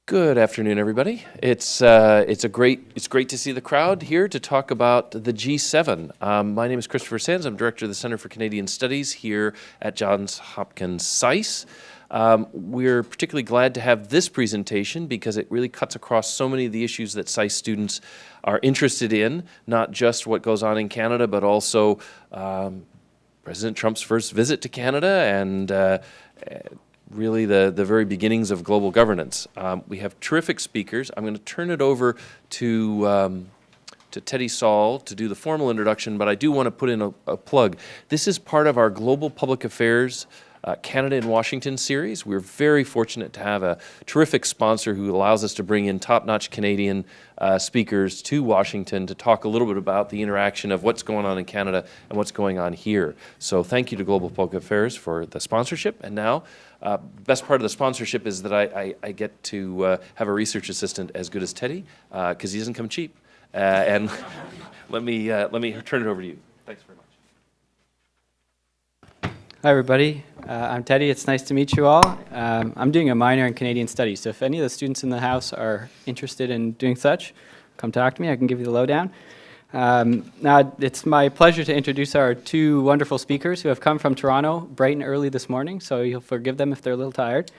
Good afternoon, everybody. It's great to see the crowd here to talk about the G7. My name is Christopher Sands. I'm director of the Center for Canadian Studies here at Johns Hopkins SAIS. We're particularly glad to have this presentation because it really cuts across so many of the issues that SAIS students are interested in, not just what goes on in Canada, but also President Trump's first visit to Canada and really the very beginnings of global governance. We have terrific speakers. I'm going to turn it over to Teddy Saul to do the formal introduction, but I do want to put in a plug. This is part of our Global Public Affairs Canada in Washington series. We're very fortunate to have a terrific sponsor who allows us to bring in top-notch Canadian speakers to Washington to talk a little bit about the interaction of what's going on in Canada and what's going on here. So thank you to Global Public Affairs for the sponsorship. And now, best part of the sponsorship is that I get to have a research assistant as good as Teddy, because he doesn't come cheap. And let me turn it over to you. Thanks very much. Hi, everybody. I'm Teddy. It's nice to meet you all. I'm doing a minor in Canadian Studies, so if any of the students in the house are interested in doing such, come talk to me. I can give you the lowdown. Now, it's my pleasure to introduce our two wonderful speakers who have come from Toronto bright and early this morning, so you'll forgive them if they're a little tired.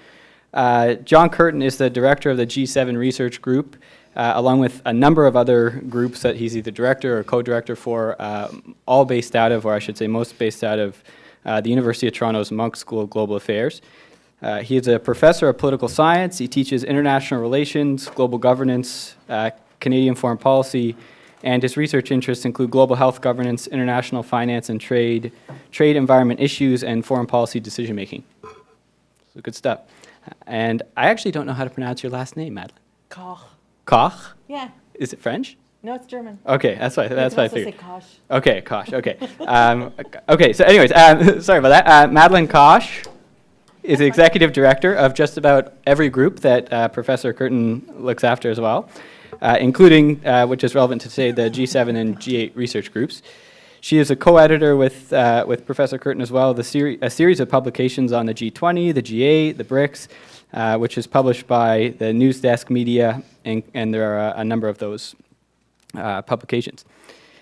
John Curtin is the director of the G7 Research Group, along with a number of other groups that he's either director or co-director for, all based out of, or I should say most based out of, the University of Toronto's Monk School of Global Affairs. He is a professor of political science. He teaches international relations, global governance, Canadian foreign policy, and his research interests include global health governance, international finance and trade environment issues, and foreign policy decision-making. So good stuff. And I actually don't know how to pronounce your last name, Madeline. Koch. Koch? Yeah. Is it French? No, it's German. Okay, that's what I figured. Say Koch. Okay, Koch. Okay. Okay. So, anyways, sorry about that. Madeline Koch is the executive director of just about every group that Professor Curtin looks after as well, including, which is relevant to today, the G7 and G8 research groups. She is a co-editor with Professor Curtin as well, a series of publications on the G20, the G8, the BRICS, which is published by the News Desk Media, and there are a number of those publications.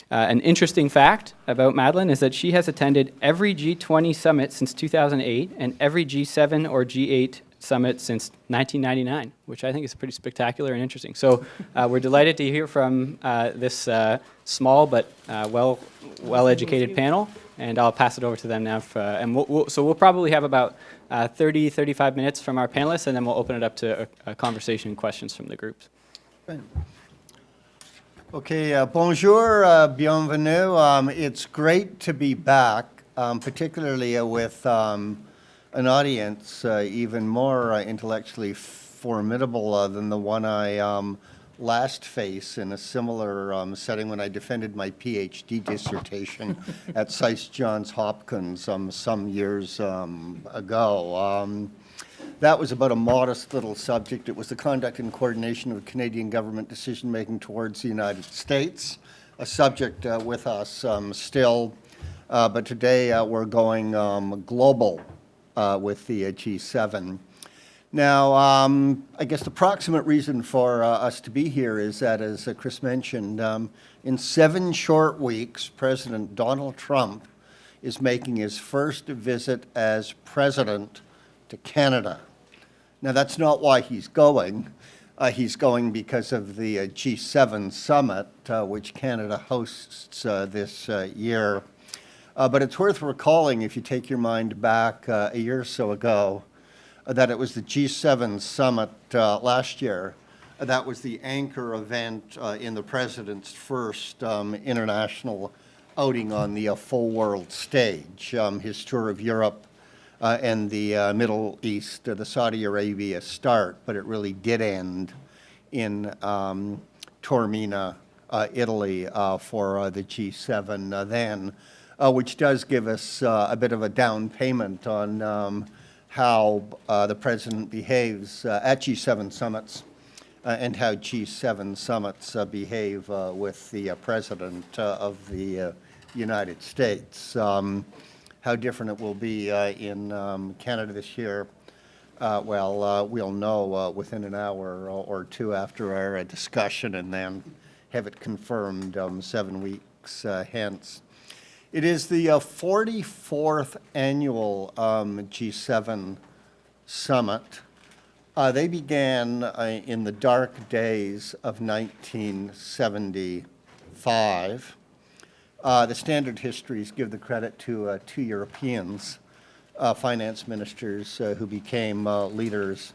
An interesting fact about Madeline is that she has attended every G20 summit since 2008 and every G7 or G8 summit since 1999, which I think is pretty spectacular and interesting. So we're delighted to hear from this small but well-educated panel, and I'll pass it over to them now. So we'll probably have about 35 minutes from our panelists, and then we'll open it up to a conversation and questions from the groups. Right. Okay, bonjour, bienvenue. It's great to be back, particularly with an audience even more intellectually formidable than the one I last faced in a similar setting when I defended my PhD dissertation at SAIS Johns Hopkins some years ago. That was about a modest little subject. It was the conduct and coordination of Canadian government decision-making towards the United States, a subject with us still, but today we're going global with the G7. Now, I guess the proximate reason for us to be here is that, as Chris mentioned, in 7 short weeks, President Donald Trump is making his first visit as president to Canada. Now, that's not why he's going. He's going because of the G7 summit, which Canada hosts this year. But it's worth recalling, if you take your mind back a year or so ago, that it was the G7 summit last year. That was the anchor event in the president's first international outing on the full world stage, his tour of Europe and the Middle East, the Saudi Arabia start, but it really did end in Taormina, Italy, for the G7 then, which does give us a bit of a down payment on how the president behaves at G7 summits and how G7 summits behave with the president of the United States. How different it will be in Canada this year We'll know within an hour or two after our discussion, and then have it confirmed 7 weeks hence. It is the 44th annual G7 summit. They began in the dark days of 1975. The standard histories give the credit to two Europeans, finance ministers who became leaders,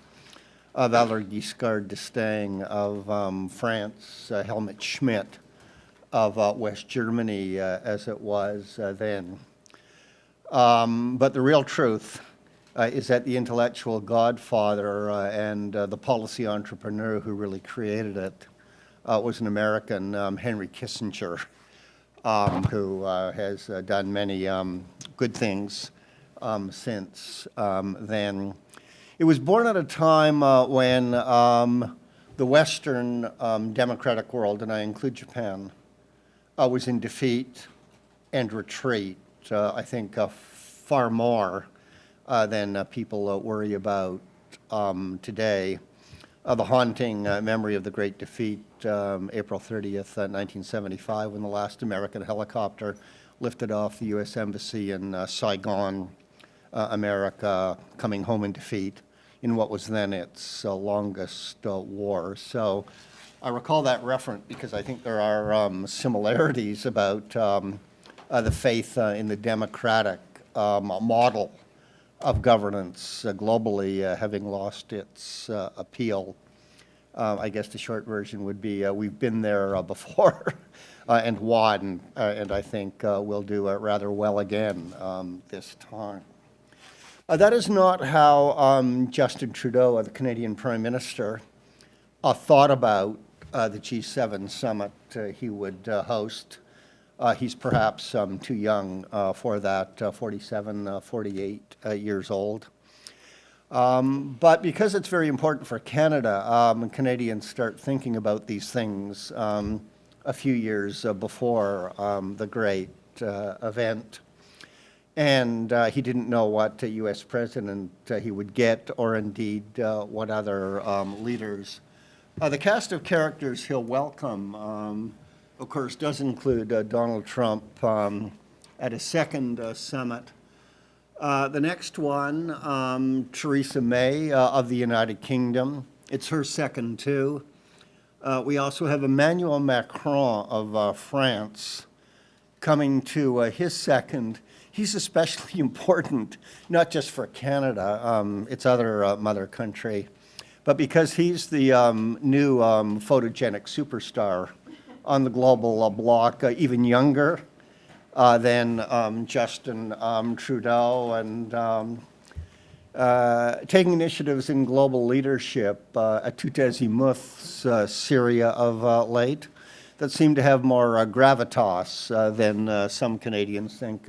Valéry Giscard d'Estaing of France, Helmut Schmidt of West Germany, as it was then. But the real truth is that the intellectual godfather and the policy entrepreneur who really created it was an American, Henry Kissinger, who has done many good things since then. It was born at a time when the Western democratic world, and I include Japan, was in defeat and retreat, I think far more than people worry about today. The haunting memory of the Great Defeat, April 30th, 1975, when the last American helicopter lifted off the U.S. Embassy in Saigon, America, coming home in defeat in what was then its longest war. So I recall that reference because I think there are similarities about the faith in the democratic model of governance globally having lost its appeal. I guess the short version would be we've been there before and won, and I think we'll do rather well again this time. That is not how Justin Trudeau, the Canadian Prime Minister, thought about the G7 summit he would host. He's perhaps too young for that, 47, 48 years old. But because it's very important for Canada, Canadians start thinking about these things a few years before the great event. And he didn't know what U.S. president he would get, or indeed what other leaders. The cast of characters he'll welcome, of course, does include Donald Trump at his second summit. The next one, Theresa May of the United Kingdom. It's her second, too. We also have Emmanuel Macron of France coming to his second. He's especially important, not just for Canada, its other mother country, but because he's the new photogenic superstar on the global block, even younger than Justin Trudeau, and taking initiatives in global leadership at tout azimuth, Syria of late, that seem to have more gravitas than some Canadians think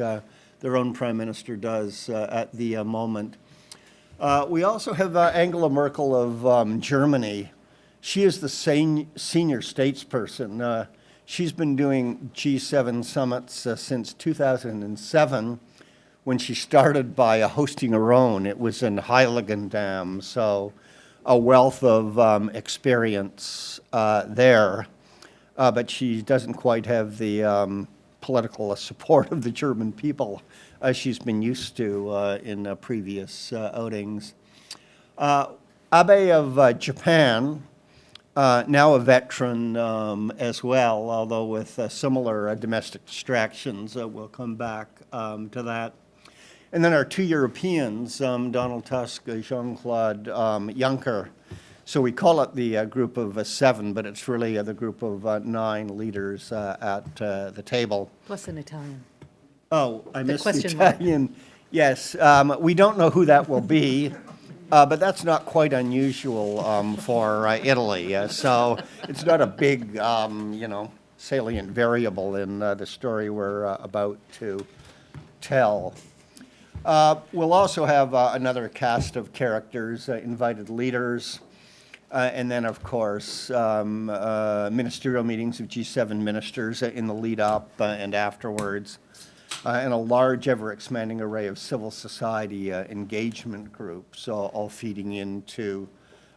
their own Prime Minister does at the moment. We also have Angela Merkel of Germany. She is the senior statesperson. She's been doing G7 summits since 2007, when she started by hosting her own. It was in Heiligendamm, so a wealth of experience there. But she doesn't quite have the political support of the German people as she's been used to in previous outings. Abe of Japan, now a veteran as well, although with similar domestic distractions. We'll come back to that. And then our two Europeans, Donald Tusk, Jean-Claude Juncker. So we call it the group of seven, but it's really the group of 9 leaders at the table. Plus an Italian. Oh, I missed the question mark. Italian. Yes, we don't know who that will be, but that's not quite unusual for Italy. So it's not a big, salient variable in the story we're about to tell. We'll also have another cast of characters, invited leaders, and then, of course, ministerial meetings of G7 ministers in the lead up and afterwards. and a large, ever-expanding array of civil society engagement groups, all feeding into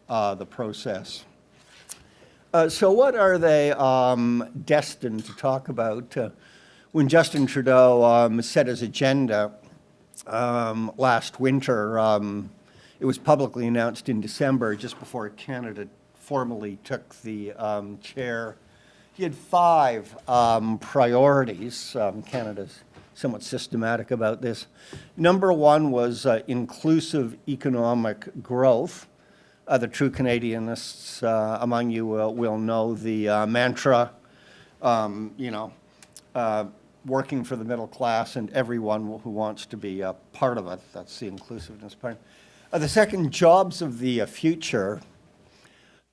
the process. So what are they destined to talk about? When Justin Trudeau set his agenda last winter, it was publicly announced in December, just before Canada formally took the chair. He had 5 priorities. Canada's somewhat systematic about this. Number 1 was inclusive economic growth. The true Canadianists among you will know the mantra, working for the middle class and everyone who wants to be a part of it. That's the inclusiveness part. The second, jobs of the future.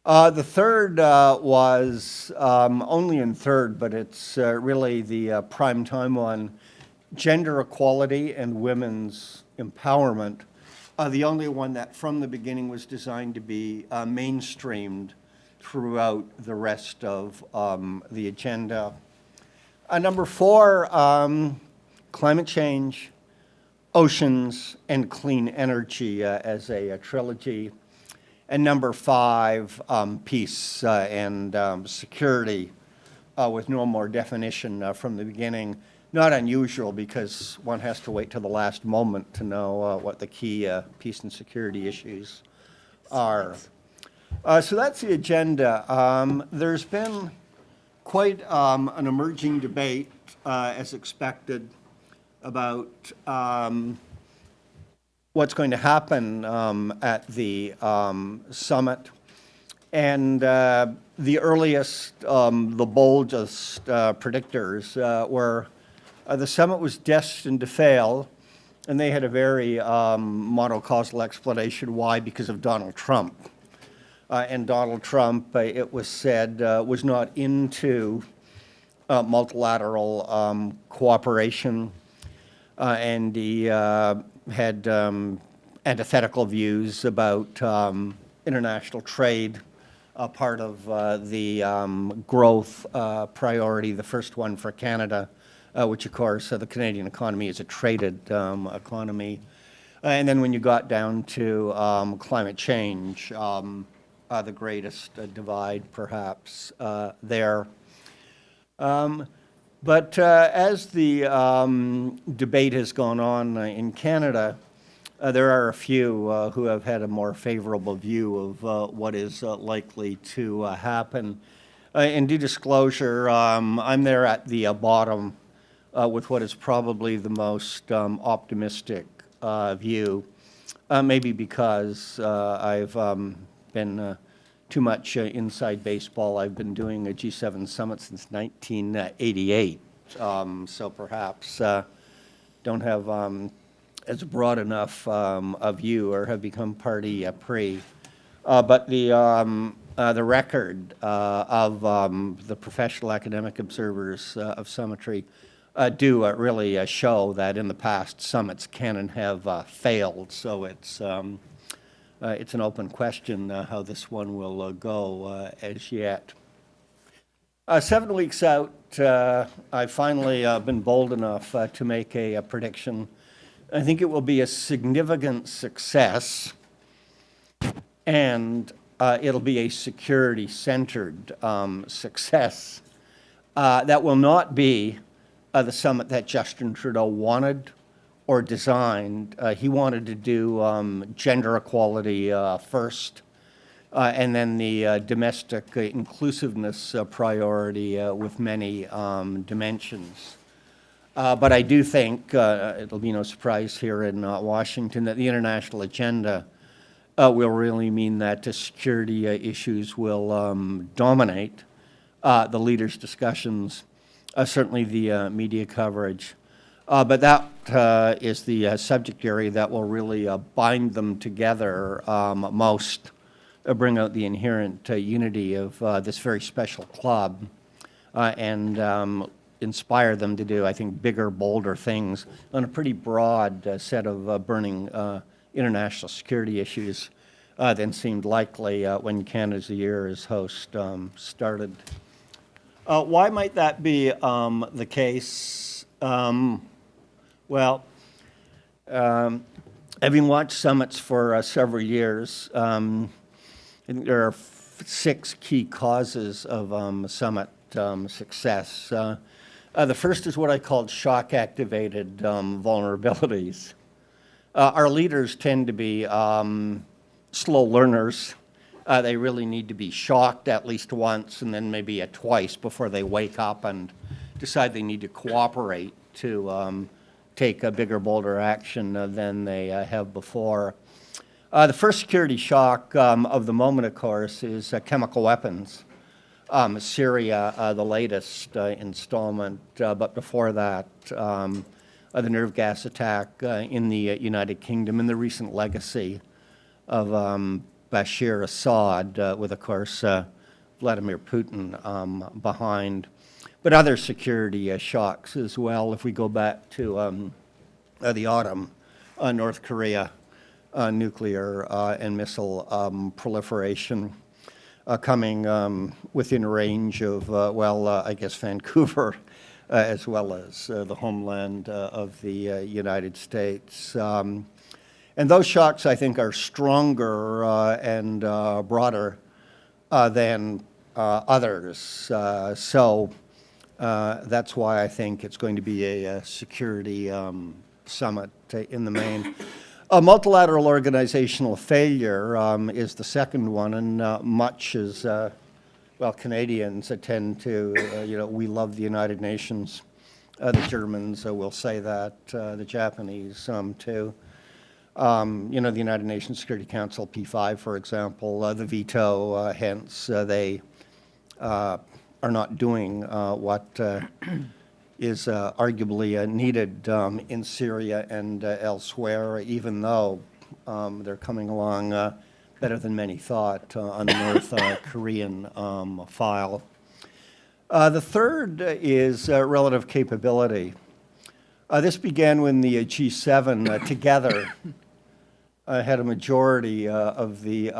The third was only in third, but it's really the prime time one, gender equality and women's empowerment. The only one that from the beginning was designed to be mainstreamed throughout the rest of the agenda. Number 4, climate change, oceans, and clean energy as a trilogy. And number 5, peace and security with no more definition from the beginning. Not unusual because one has to wait till the last moment to know what the key peace and security issues are. So that's the agenda. There's been quite an emerging debate, as expected, about what's going to happen at the summit. And the earliest, the boldest predictors were the summit was destined to fail, and they had a very monocausal explanation why, because of Donald Trump. And Donald Trump, it was said, was not into multilateral cooperation, and he had antithetical views about international trade, part of the growth priority, the first one for Canada, which of course the Canadian economy is a traded economy. And then when you got down to climate change, the greatest divide perhaps there. But as the debate has gone on in Canada, there are a few who have had a more favorable view of what is likely to happen. In due disclosure, I'm there at the bottom with what is probably the most optimistic view, maybe because I've been too much inside baseball. I've been doing a G7 summit since 1988, so perhaps don't have as broad enough a view or have become party pre. But the record of the professional academic observers of summitry do really show that in the past summits can and have failed. So it's an open question how this one will go as yet. 7 weeks out, I've finally been bold enough to make a prediction. I think it will be a significant success, and it'll be a security-centered success. That will not be the summit that Justin Trudeau wanted or designed. He wanted to do gender equality first, and then the domestic inclusiveness priority with many dimensions. But I do think, it'll be no surprise here in Washington, that the international agenda will really mean that security issues will dominate the leaders' discussions, certainly the media coverage. But that is the subject area that will really bind them together most, bring out the inherent unity of this very special club, and inspire them to do, I think, bigger, bolder things on a pretty broad set of burning international security issues than seemed likely when Canada's year as host started. Why might that be the case? Well, having watched summits for several years, I think there are 6 key causes of summit success. The first is what I called shock-activated vulnerabilities. Our leaders tend to be slow learners. They really need to be shocked at least once and then maybe twice before they wake up and decide they need to cooperate to take a bigger, bolder action than they have before. The first security shock of the moment, of course, is chemical weapons. Syria, the latest installment, but before that, the nerve gas attack in the United Kingdom and the recent legacy of Bashir Assad, with, of course, Vladimir Putin behind. But other security shocks as well. If we go back to the autumn, North Korea, nuclear and missile proliferation coming within range of, I guess Vancouver, as well as the homeland of the United States. And those shocks, I think, are stronger and broader than others. So that's why I think it's going to be a security summit in the main. Multilateral organizational failure is the second one, and much as, Canadians tend to, we love the United Nations. The Germans will say that, the Japanese too. The United Nations Security Council, P5, for example, the veto, hence they are not doing what is arguably needed in Syria and elsewhere, even though they're coming along better than many thought on the North Korean file. The third is relative capability. This began when the G7 together had a majority of the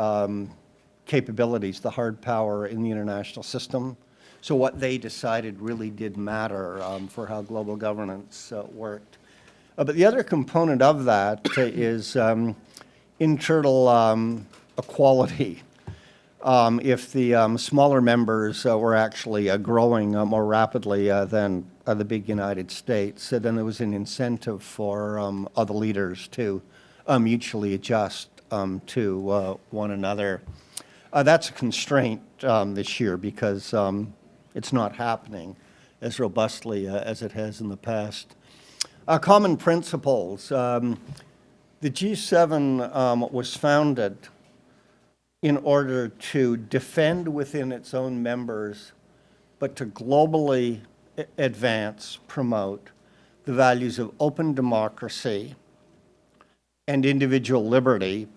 capabilities, the hard power in the international system. So what they decided really did matter for how global governance worked. But the other component of that is internal equality. If the smaller members were actually growing more rapidly than the big United States, then there was an incentive for other leaders to mutually adjust to one another. That's a constraint this year because it's not happening as robustly as it has in the past. Common principles. The G7 was founded in order to defend within its own members, but to globally advance, promote the values of open democracy and individual liberty.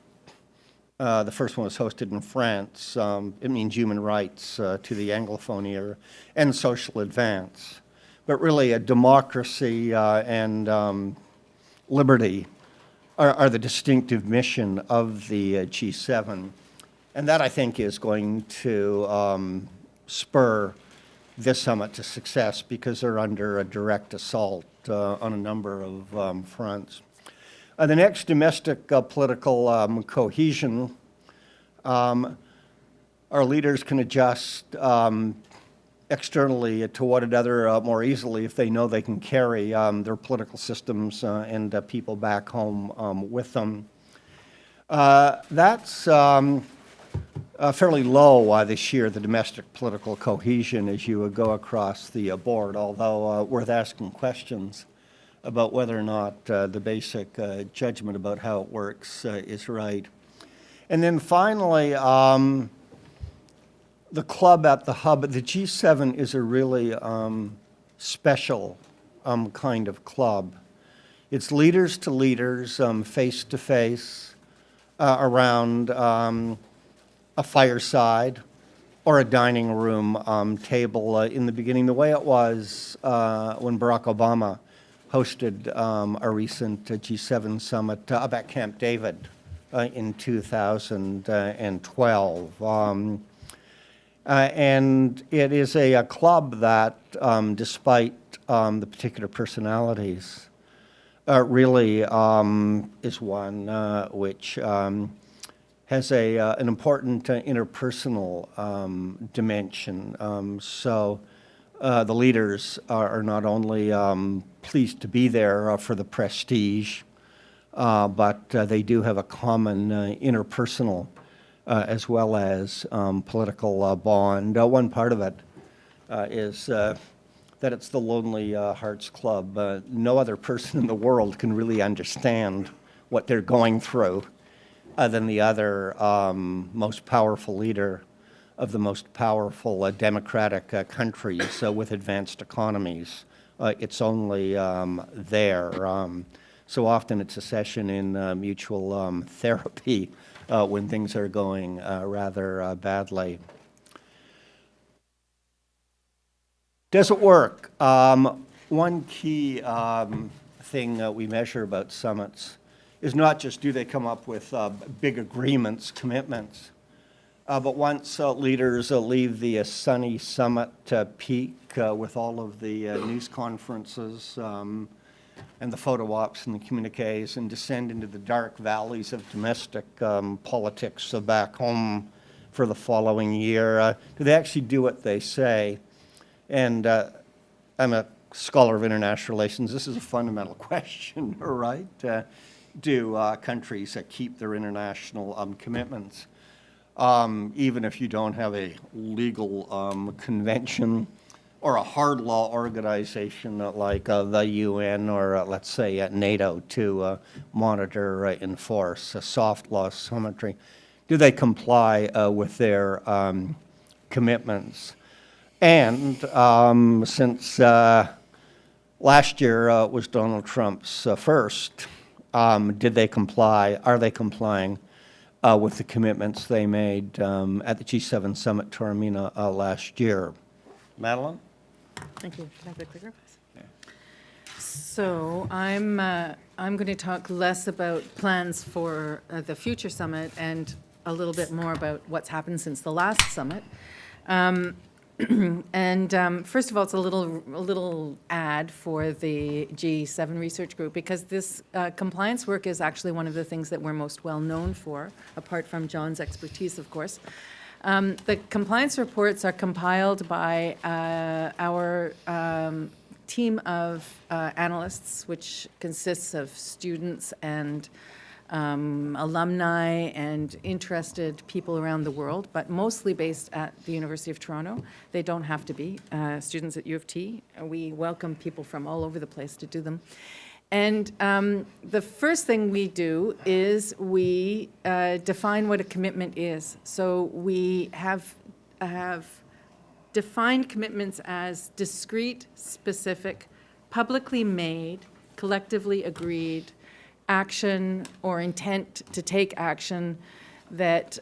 The first one was hosted in France. It means human rights to the Anglophone ear, and social advance. But really, a democracy and liberty are the distinctive mission of the G7. And that, I think, is going to spur this summit to success because they're under a direct assault on a number of fronts. The next, domestic political cohesion. Our leaders can adjust externally to one another more easily if they know they can carry their political systems and people back home with them. That's fairly low this year, the domestic political cohesion, as you would go across the board, although worth asking questions about whether or not the basic judgment about how it works is right. And then finally, the club at the hub. The G7 is a really special kind of club. It's leaders to leaders, face to face, around a fireside or a dining room table in the beginning, the way it was when Barack Obama hosted a recent G7 summit up at Camp David in 2012. And it is a club that, despite the particular personalities, really is one which has an important interpersonal dimension. So the leaders are not only pleased to be there for the prestige, but they do have a common interpersonal as well as political bond. One part of it is that it's the Lonely Hearts Club. No other person in the world can really understand what they're going through than the other most powerful leader of the most powerful democratic countries with advanced economies. It's only there. So often it's a session in mutual therapy when things are going rather badly. Does it work? One key thing we measure about summits is not just do they come up with big agreements, commitments, but once leaders leave the sunny summit peak with all of the news conferences and the photo ops and the communiques and descend into the dark valleys of domestic politics back home for the following year, do they actually do what they say? And I'm a scholar of international relations. This is a fundamental question, right? Do countries keep their international commitments? Even if you don't have a legal convention or a hard law organization like the UN or let's say NATO to monitor, enforce soft law symmetry, do they comply with their commitments? And since last year was Donald Trump's first, did they comply? Are they complying with the commitments they made at the G7 summit to Armenia last year? Madeline? Thank you. Can I have the clicker, please? Yeah. So I'm going to talk less about plans for the future summit and a little bit more about what's happened since the last summit. First of all, it's a little ad for the G7 research group because this compliance work is actually one of the things that we're most well known for, apart from John's expertise, of course. The compliance reports are compiled by our team of analysts, which consists of students and alumni and interested people around the world, but mostly based at the University of Toronto. They don't have to be students at U of T. We welcome people from all over the place to do them. And the first thing we do is we define what a commitment is. So we have defined commitments as discrete, specific, publicly made, collectively agreed action or intent to take action that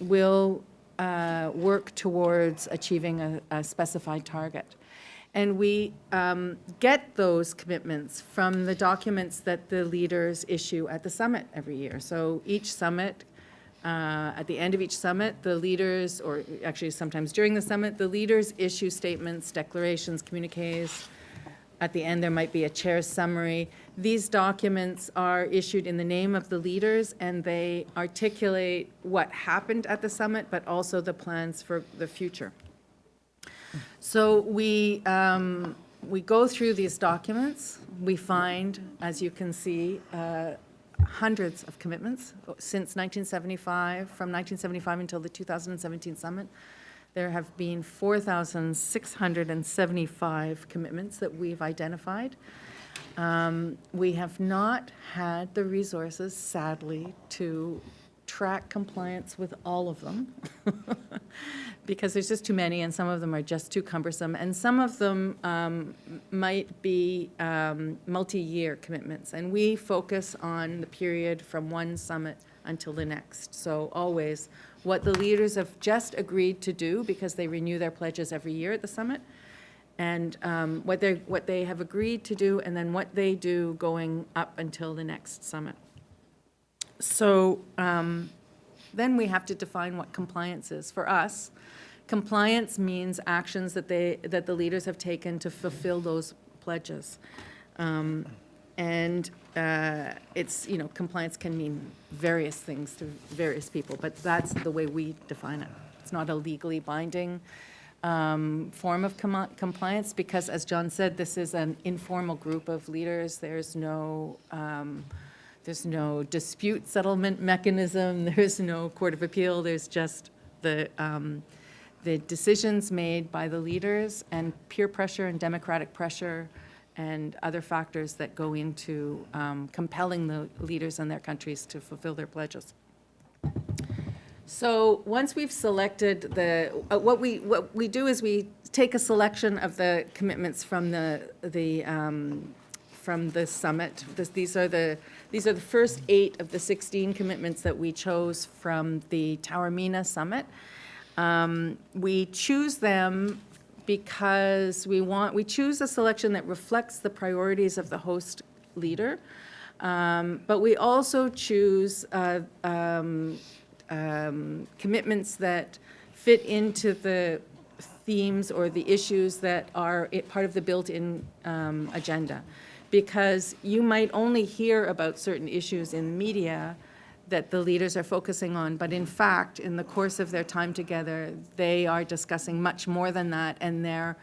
will work towards achieving a specified target. And we get those commitments from the documents that the leaders issue at the summit every year. So each summit, at the end of each summit, the leaders, or actually sometimes during the summit, the leaders issue statements, declarations, communiques. At the end, there might be a chair's summary. These documents are issued in the name of the leaders, and they articulate what happened at the summit, but also the plans for the future. So we go through these documents. We find, as you can see, hundreds of commitments since 1975, from 1975 until the 2017 summit. There have been 4,675 commitments that we've identified. We have not had the resources, sadly, to track compliance with all of them because there's just too many, and some of them are just too cumbersome, and some of them might be multi-year commitments, and we focus on the period from one summit until the next. So always what the leaders have just agreed to do, because they renew their pledges every year at the summit, and what they have agreed to do, and then what they do going up until the next summit. So then we have to define what compliance is. For us, compliance means actions that the leaders have taken to fulfill those pledges. And it's, compliance can mean various things to various people, but that's the way we define it. It's not a legally binding form of compliance because, as John said, this is an informal group of leaders. There's no dispute settlement mechanism. There's no court of appeal. There's just the decisions made by the leaders and peer pressure and democratic pressure and other factors that go into compelling the leaders in their countries to fulfill their pledges. So once we've selected what we do is we take a selection of the commitments from the summit. These are the first 8 of the 16 commitments that we chose from the Taormina Summit. We choose them because we choose a selection that reflects the priorities of the host leader, but we also choose commitments that fit into the themes or the issues that are part of the built-in agenda. Because you might only hear about certain issues in the media that the leaders are focusing on, but in fact, in the course of their time together, they are discussing much more than that, and their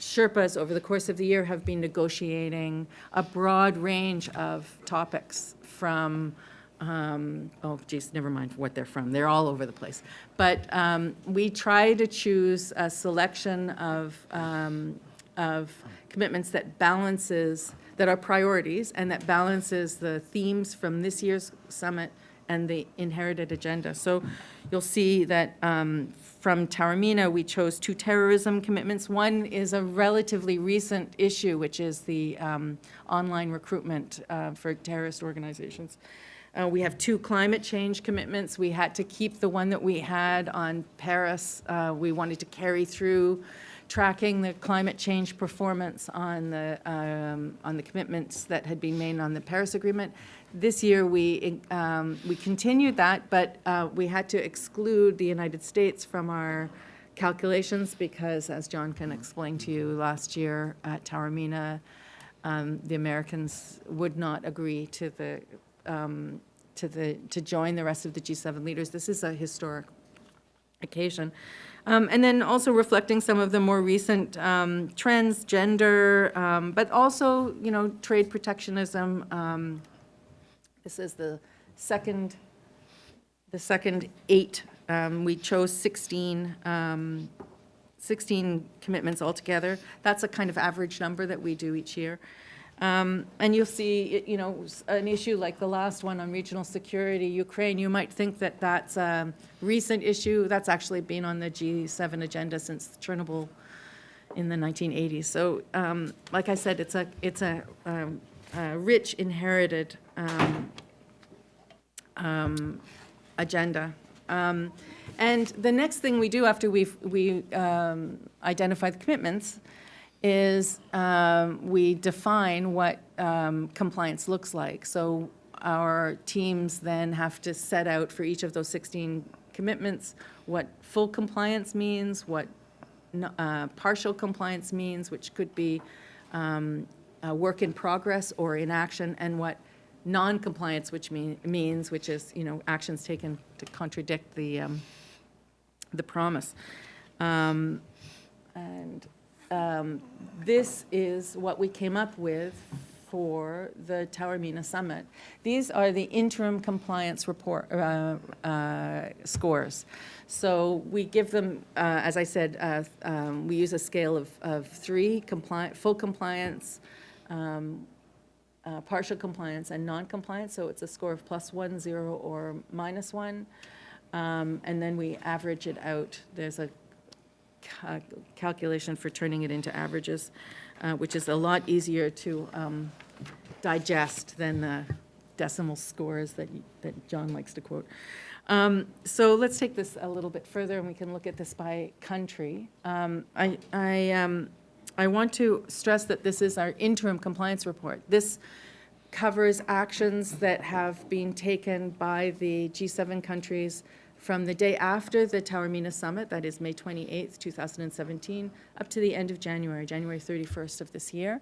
Sherpas over the course of the year have been negotiating a broad range of topics from, never mind what they're from, they're all over the place. But we try to choose a selection of commitments that are priorities, and that balances the themes from this year's summit and the inherited agenda. So you'll see that from Taormina, we chose 2 terrorism commitments. One is a relatively recent issue, which is the online recruitment for terrorist organizations. We have 2 climate change commitments. We had to keep the one that we had on Paris. We wanted to carry through tracking the climate change performance on the commitments that had been made on the Paris Agreement. This year, we continued that, but we had to exclude the United States from our calculations because, as John can explain to you, last year at Taormina, the Americans would not agree to join the rest of the G7 leaders. This is a historic occasion. And then also reflecting some of the more recent trends, gender, but also, trade protectionism. This is the second 8. We chose 16 commitments altogether. That's a kind of average number that we do each year. And you'll see, an issue like the last one on regional security, Ukraine, you might think that that's a recent issue. That's actually been on the G7 agenda since Chernobyl in the 1980s. So, like I said, it's a rich inherited agenda. And the next thing we do after we identify the commitments is we define what compliance looks like. So our teams then have to set out for each of those 16 commitments what full compliance means, what partial compliance means, which could be a work in progress or inaction, and what non-compliance means, which is actions taken to contradict the promise. This is what we came up with for the Taormina Summit. These are the interim compliance report scores. So we give them, as I said, we use a scale of 3, full compliance, partial compliance, and non-compliance. So it's a score of +1, 0, or -1. And then we average it out. There's a calculation for turning it into averages, which is a lot easier to digest than the decimal scores that John likes to quote. So let's take this a little bit further, and we can look at this by country. I want to stress that this is our interim compliance report. This covers actions that have been taken by the G7 countries from the day after the Taormina Summit, that is May 28th, 2017, up to the end of January, January 31st of this year.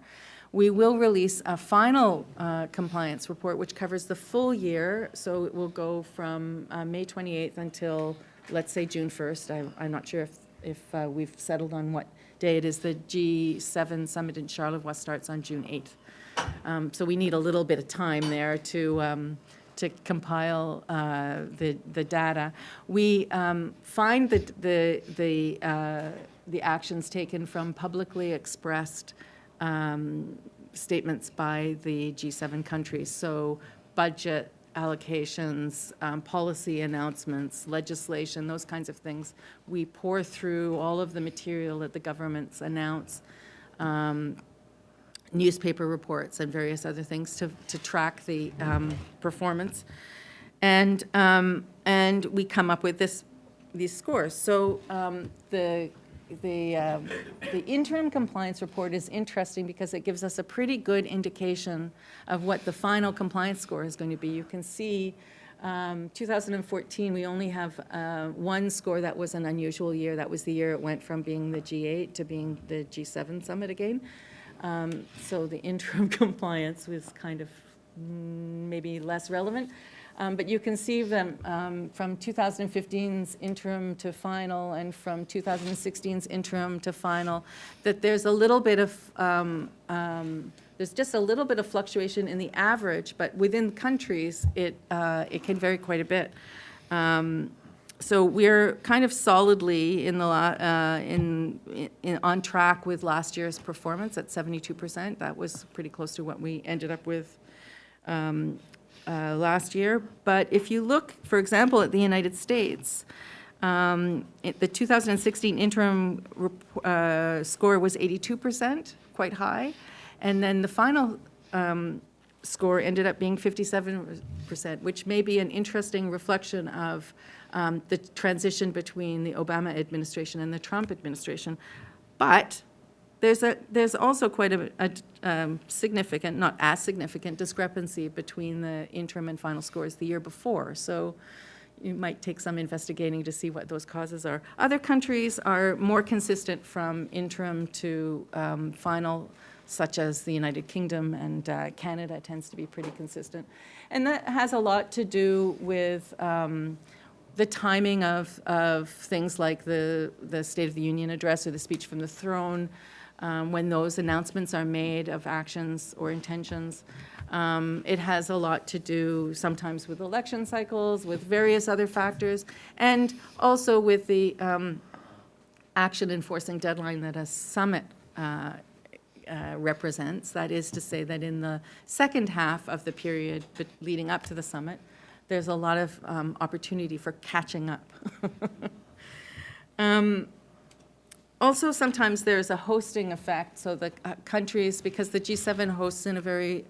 We will release a final compliance report, which covers the full year, so it will go from May 28th until, let's say, June 1st. I'm not sure if we've settled on what day it is. The G7 Summit in Charlevoix starts on June 8th. So we need a little bit of time there to compile the data. We find that the actions taken from publicly expressed statements by the G7 countries, so budget allocations, policy announcements, legislation, those kinds of things. We pour through all of the material that the governments announce, newspaper reports and various other things to track the performance, and we come up with these scores. So the interim compliance report is interesting because it gives us a pretty good indication of what the final compliance score is going to be. You can see 2014, we only have one score that was an unusual year. That was the year it went from being the G8 to being the G7 summit again. So the interim compliance was kind of maybe less relevant. But you can see them from 2015's interim to final and from 2016's interim to final, that there's a little bit of, there's just a little bit of fluctuation in the average, but within countries, it can vary quite a bit. So we're kind of solidly on track with last year's performance at 72%. That was pretty close to what we ended up with last year. But if you look, for example, at the United States, the 2016 interim score was 82%, quite high. And then the final score ended up being 57%, which may be an interesting reflection of the transition between the Obama administration and the Trump administration. But there's also quite a significant, not as significant, discrepancy between the interim and final scores the year before. So you might take some investigating to see what those causes are. Other countries are more consistent from interim to final, such as the United Kingdom, and Canada tends to be pretty consistent. And that has a lot to do with the timing of things like the State of the Union address or the speech from the throne, when those announcements are made of actions or intentions. It has a lot to do sometimes with election cycles, with various other factors, and also with the action enforcing deadline that a summit represents. That is to say that in the second half of the period leading up to the summit, there's a lot of opportunity for catching up. Also, sometimes there's a hosting effect. So the countries, because the G7 hosts in a very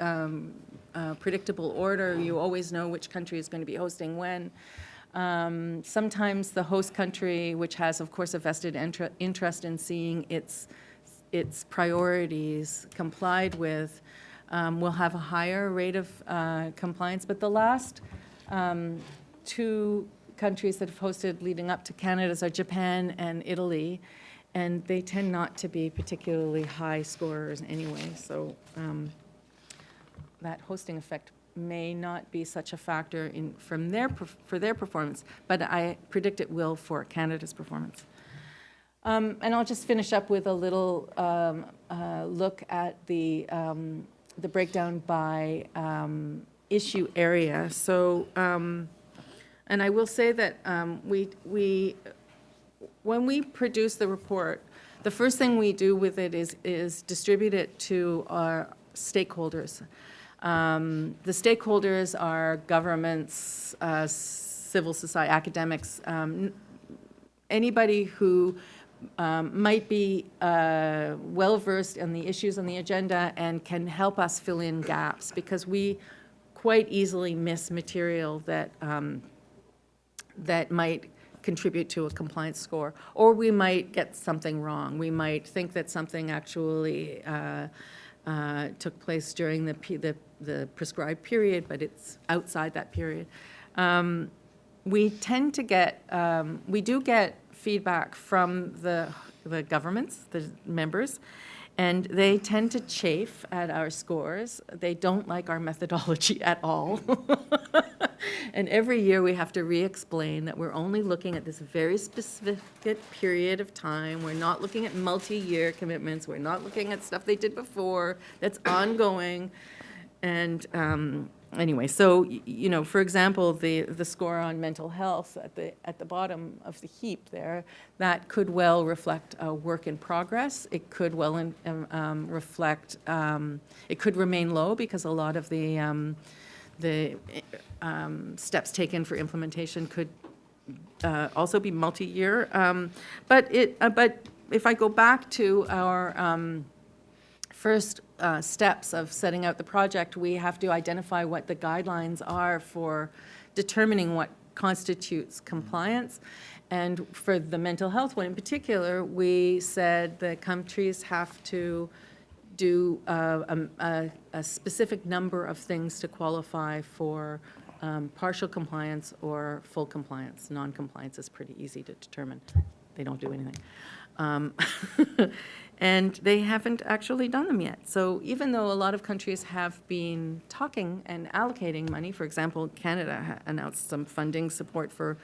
predictable order, you always know which country is going to be hosting when. Sometimes the host country, which has, of course, a vested interest in seeing its priorities complied with, will have a higher rate of compliance. But the last two countries that have hosted leading up to Canada's are Japan and Italy, and they tend not to be particularly high scorers anyway. So that hosting effect may not be such a factor for their performance, but I predict it will for Canada's performance. And I'll just finish up with a little look at the breakdown by issue area. So, and I will say that when we produce the report, the first thing we do with it is distribute it to our stakeholders. The stakeholders are governments, civil society, academics, anybody who might be well-versed in the issues on the agenda and can help us fill in gaps, because we quite easily miss material that might contribute to a compliance score, or we might get something wrong. We might think that something actually took place during the prescribed period, but it's outside that period. we tend to get, we do get feedback from the governments, the members, and they tend to chafe at our scores. They don't like our methodology at all. And every year we have to re-explain that we're only looking at this very specific period of time. We're not looking at multi-year commitments. We're not looking at stuff they did before that's ongoing. And anyway, so, you know, for example, the score on mental health at the bottom of the heap there, that could well reflect a work in progress. It could well reflect, it could remain low because a lot of the steps taken for implementation could also be multi-year. But if I go back to our first steps of setting out the project, we have to identify what the guidelines are for determining what constitutes compliance. And for the mental health one in particular, we said the countries have to do a specific number of things to qualify for partial compliance or full compliance. Non-compliance is pretty easy to determine. They don't do anything. And they haven't actually done them yet. So even though a lot of countries have been talking and allocating money, for example, Canada announced some funding support for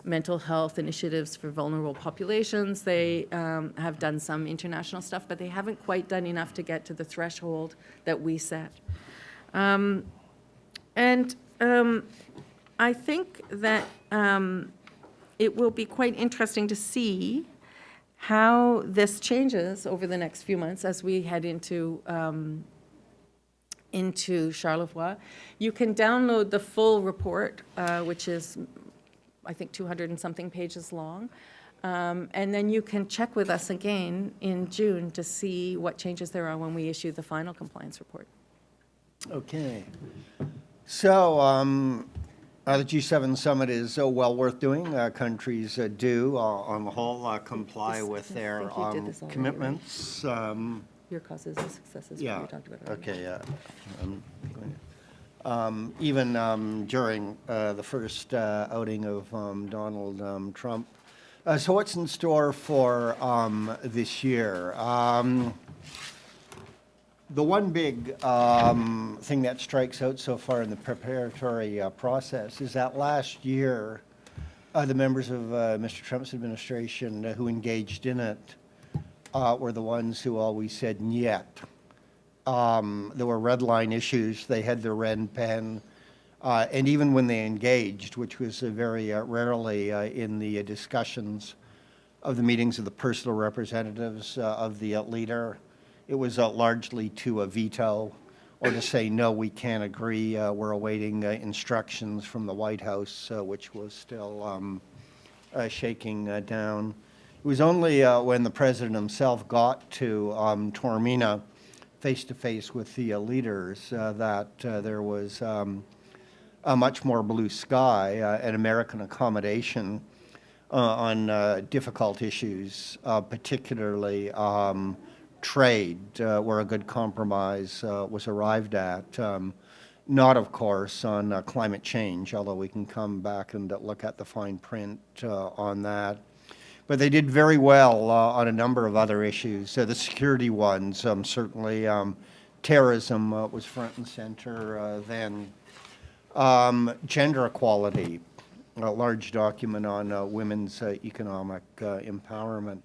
mental health initiatives for vulnerable populations. They have done some international stuff, but they haven't quite done enough to get to the threshold that we set. I think that it will be quite interesting to see how this changes over the next few months as we head into Charlevoix. You can download the full report, which is, I think, 200 and something pages long. And then you can check with us again in June to see what changes there are when we issue the final compliance report. Okay. So the G7 summit is well worth doing. Countries do, on the whole, comply with their think you did this already, commitments. Your causes and successes, Yeah. we talked about it already. Okay, yeah. Even during the first outing of Donald Trump. So what's in store for this year? The one big thing that strikes out so far in the preparatory process is that last year, the members of Mr. Trump's administration who engaged in it were the ones who always said "niet." There were red line issues. They had their red pen. And even when they engaged, which was very rarely in the discussions of the meetings of the personal representatives of the leader, it was largely to veto or to say, no, we can't agree. We're awaiting instructions from the White House, which was still shaking down. It was only when the president himself got to Taormina face-to-face with the leaders that there was a much more blue sky and American accommodation on difficult issues, particularly trade, where a good compromise was arrived at. Not, of course, on climate change, although we can come back and look at the fine print on that. But they did very well on a number of other issues. The security ones, certainly terrorism was front and center then. Gender equality, a large document on women's economic empowerment.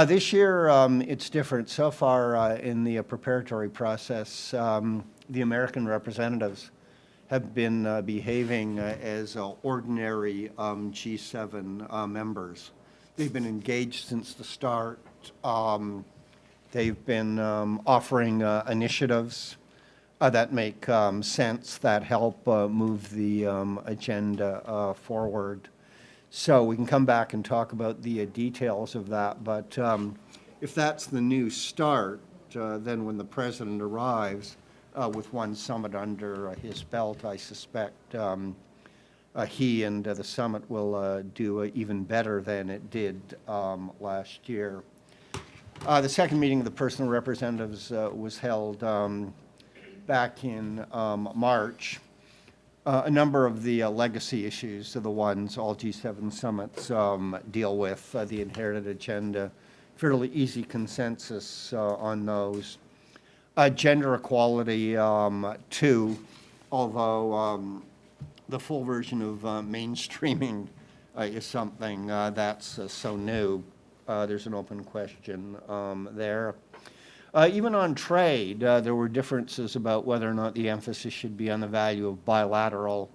This year, it's different. So far in the preparatory process, the American representatives have been behaving as ordinary G7 members. They've been engaged since the start. They've been offering initiatives that make sense, that help move the agenda forward. So we can come back and talk about the details of that, but if that's the new start, then when the president arrives with one summit under his belt, I suspect he and the summit will do even better than it did last year. The second meeting of the personal representatives was held back in March. A number of the legacy issues are the ones all G7 summits deal with, the inherited agenda, fairly easy consensus on those. Gender equality, too, although the full version of mainstreaming is something that's so new. There's an open question there. Even on trade, there were differences about whether or not the emphasis should be on the value of bilateral,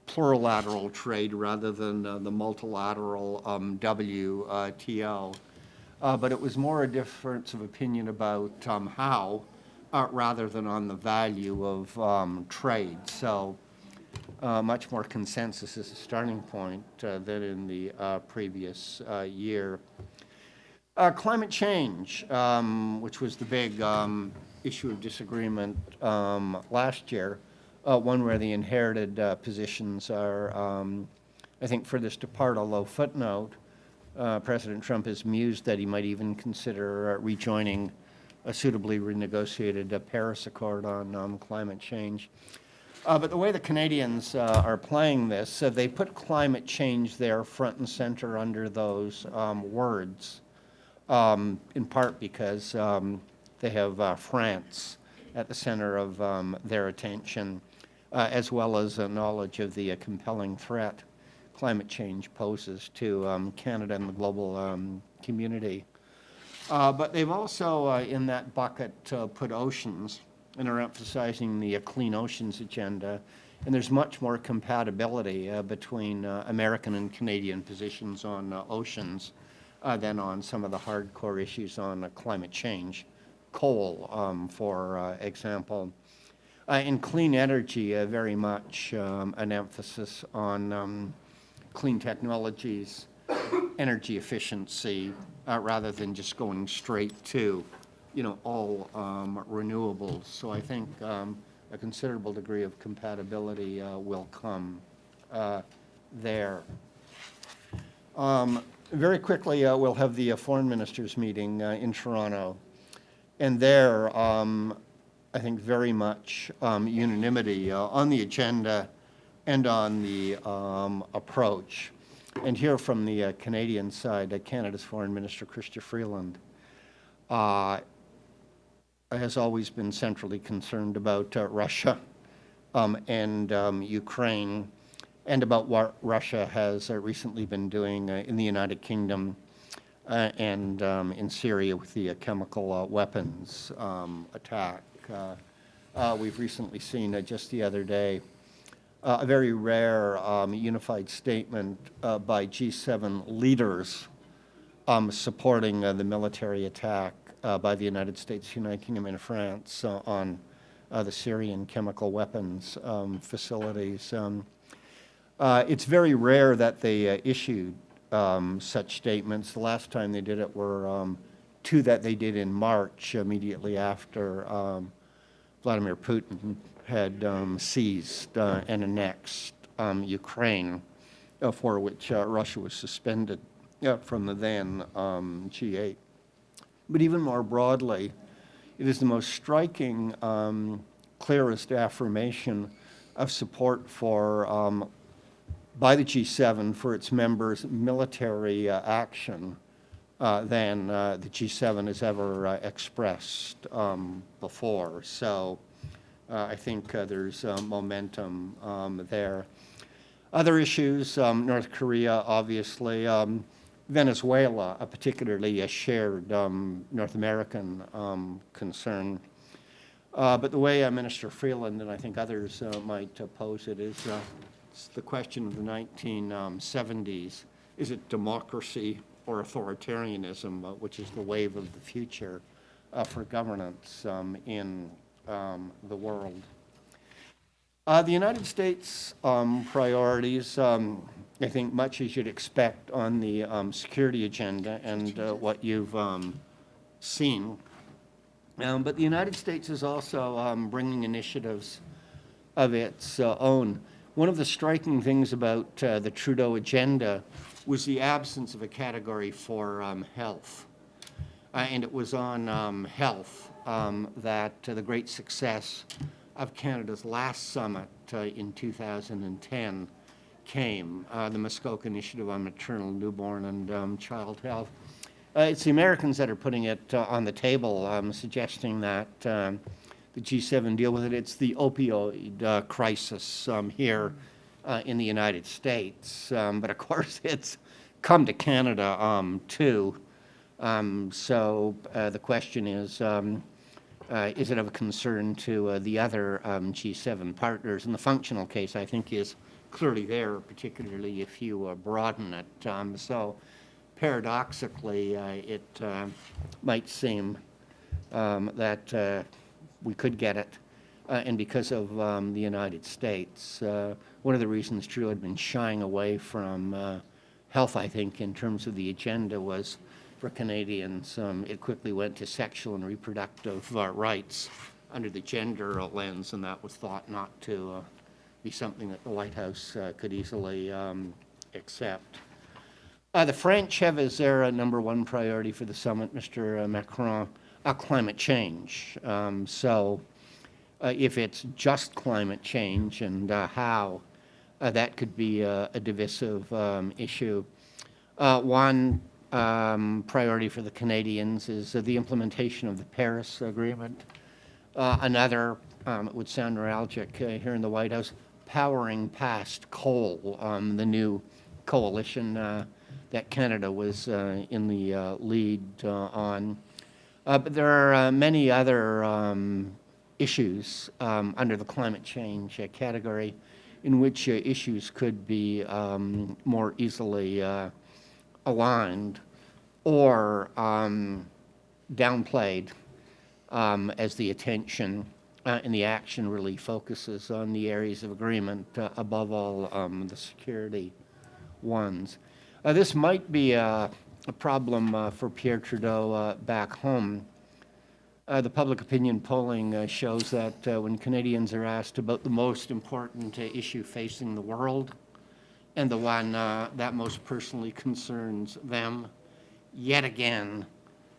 plurilateral trade rather than the multilateral WTO. But it was more a difference of opinion about how rather than on the value of trade. So much more consensus as a starting point than in the previous year. Climate change, which was the big issue of disagreement last year, one where the inherited positions are, I think, furthest apart, although footnote, President Trump has mused that he might even consider rejoining a suitably renegotiated Paris Accord on climate change. But the way the Canadians are playing this, they put climate change there front and center under those words. In part because they have France at the center of their attention, as well as a knowledge of the compelling threat climate change poses to Canada and the global community. But they've also, in that bucket, put oceans and are emphasizing the clean oceans agenda. And there's much more compatibility between American and Canadian positions on oceans than on some of the hardcore issues on climate change, coal, for example. In clean energy, very much an emphasis on clean technologies, energy efficiency, rather than just going straight to, all renewables. So I think a considerable degree of compatibility will come there. Very quickly, we'll have the foreign ministers meeting in Toronto. And there, I think very much unanimity on the agenda and on the approach. And here from the Canadian side, Canada's Foreign Minister, Chrystia Freeland, has always been centrally concerned about Russia and Ukraine, and about what Russia has recently been doing in the United Kingdom and in Syria with the chemical weapons attack. We've recently seen just the other day a very rare unified statement by G7 leaders supporting the military attack by the United States, United Kingdom, and France on the Syrian chemical weapons facilities. It's very rare that they issued such statements. The last time they did it were two that they did in March, immediately after Vladimir Putin had seized and annexed Ukraine, for which Russia was suspended from the then G8. But even more broadly, it is the most striking, clearest affirmation of support for by the G7 for its members' military action than the G7 has ever expressed before. So I think there's momentum there. Other issues, North Korea, obviously, Venezuela, a particularly shared North American concern. But the way Minister Freeland and I think others might pose it is it's the question of the 1970s. Is it democracy or authoritarianism, which is the wave of the future for governance in the world? The United States priorities, I think much as you'd expect on the security agenda and what you've seen. But the United States is also bringing initiatives of its own. One of the striking things about the Trudeau agenda was the absence of a category for health. And it was on health that the great success of Canada's last summit in 2010 came, the Muskoka Initiative on Maternal, Newborn, and Child Health. It's the Americans that are putting it on the table, suggesting that the G7 deal with it. It's the opioid crisis here in the United States, but of course it's come to Canada too. So the question is it of concern to the other G7 partners? And the functional case, I think, is clearly there, particularly if you broaden it. So paradoxically, it might seem that we could get it. And because of the United States, one of the reasons Trudeau had been shying away from health, I think, in terms of the agenda was for Canadians. It quickly went to sexual and reproductive rights under the gender lens, and that was thought not to be something that the White House could easily accept. The French have as their number one priority for the summit, Mr. Macron, climate change. So if it's just climate change and how that could be a divisive issue. One priority for the Canadians is the implementation of the Paris Agreement. Another, it would sound neuralgic here in the White House, powering past coal, the new coalition that Canada was in the lead on. But there are many other issues under the climate change category in which issues could be more easily aligned or downplayed as the attention and the action really focuses on the areas of agreement, above all the security ones. This might be a problem for Pierre Trudeau back home. The public opinion polling shows that when Canadians are asked about the most important issue facing the world and the one that most personally concerns them, yet again,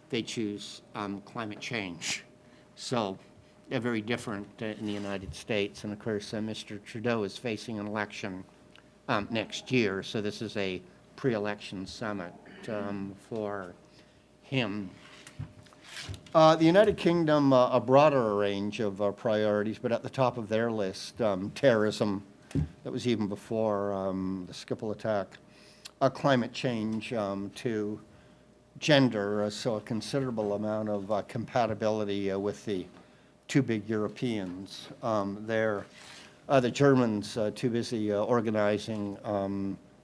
they choose climate change. So very different in the United States. And of course, Mr. Trudeau is facing an election next year, so this is a pre-election summit for him. The United Kingdom, a broader range of priorities, but at the top of their list, terrorism, that was even before the Schiphol attack, climate change to gender, so a considerable amount of compatibility with the two big Europeans there. The Germans too busy organizing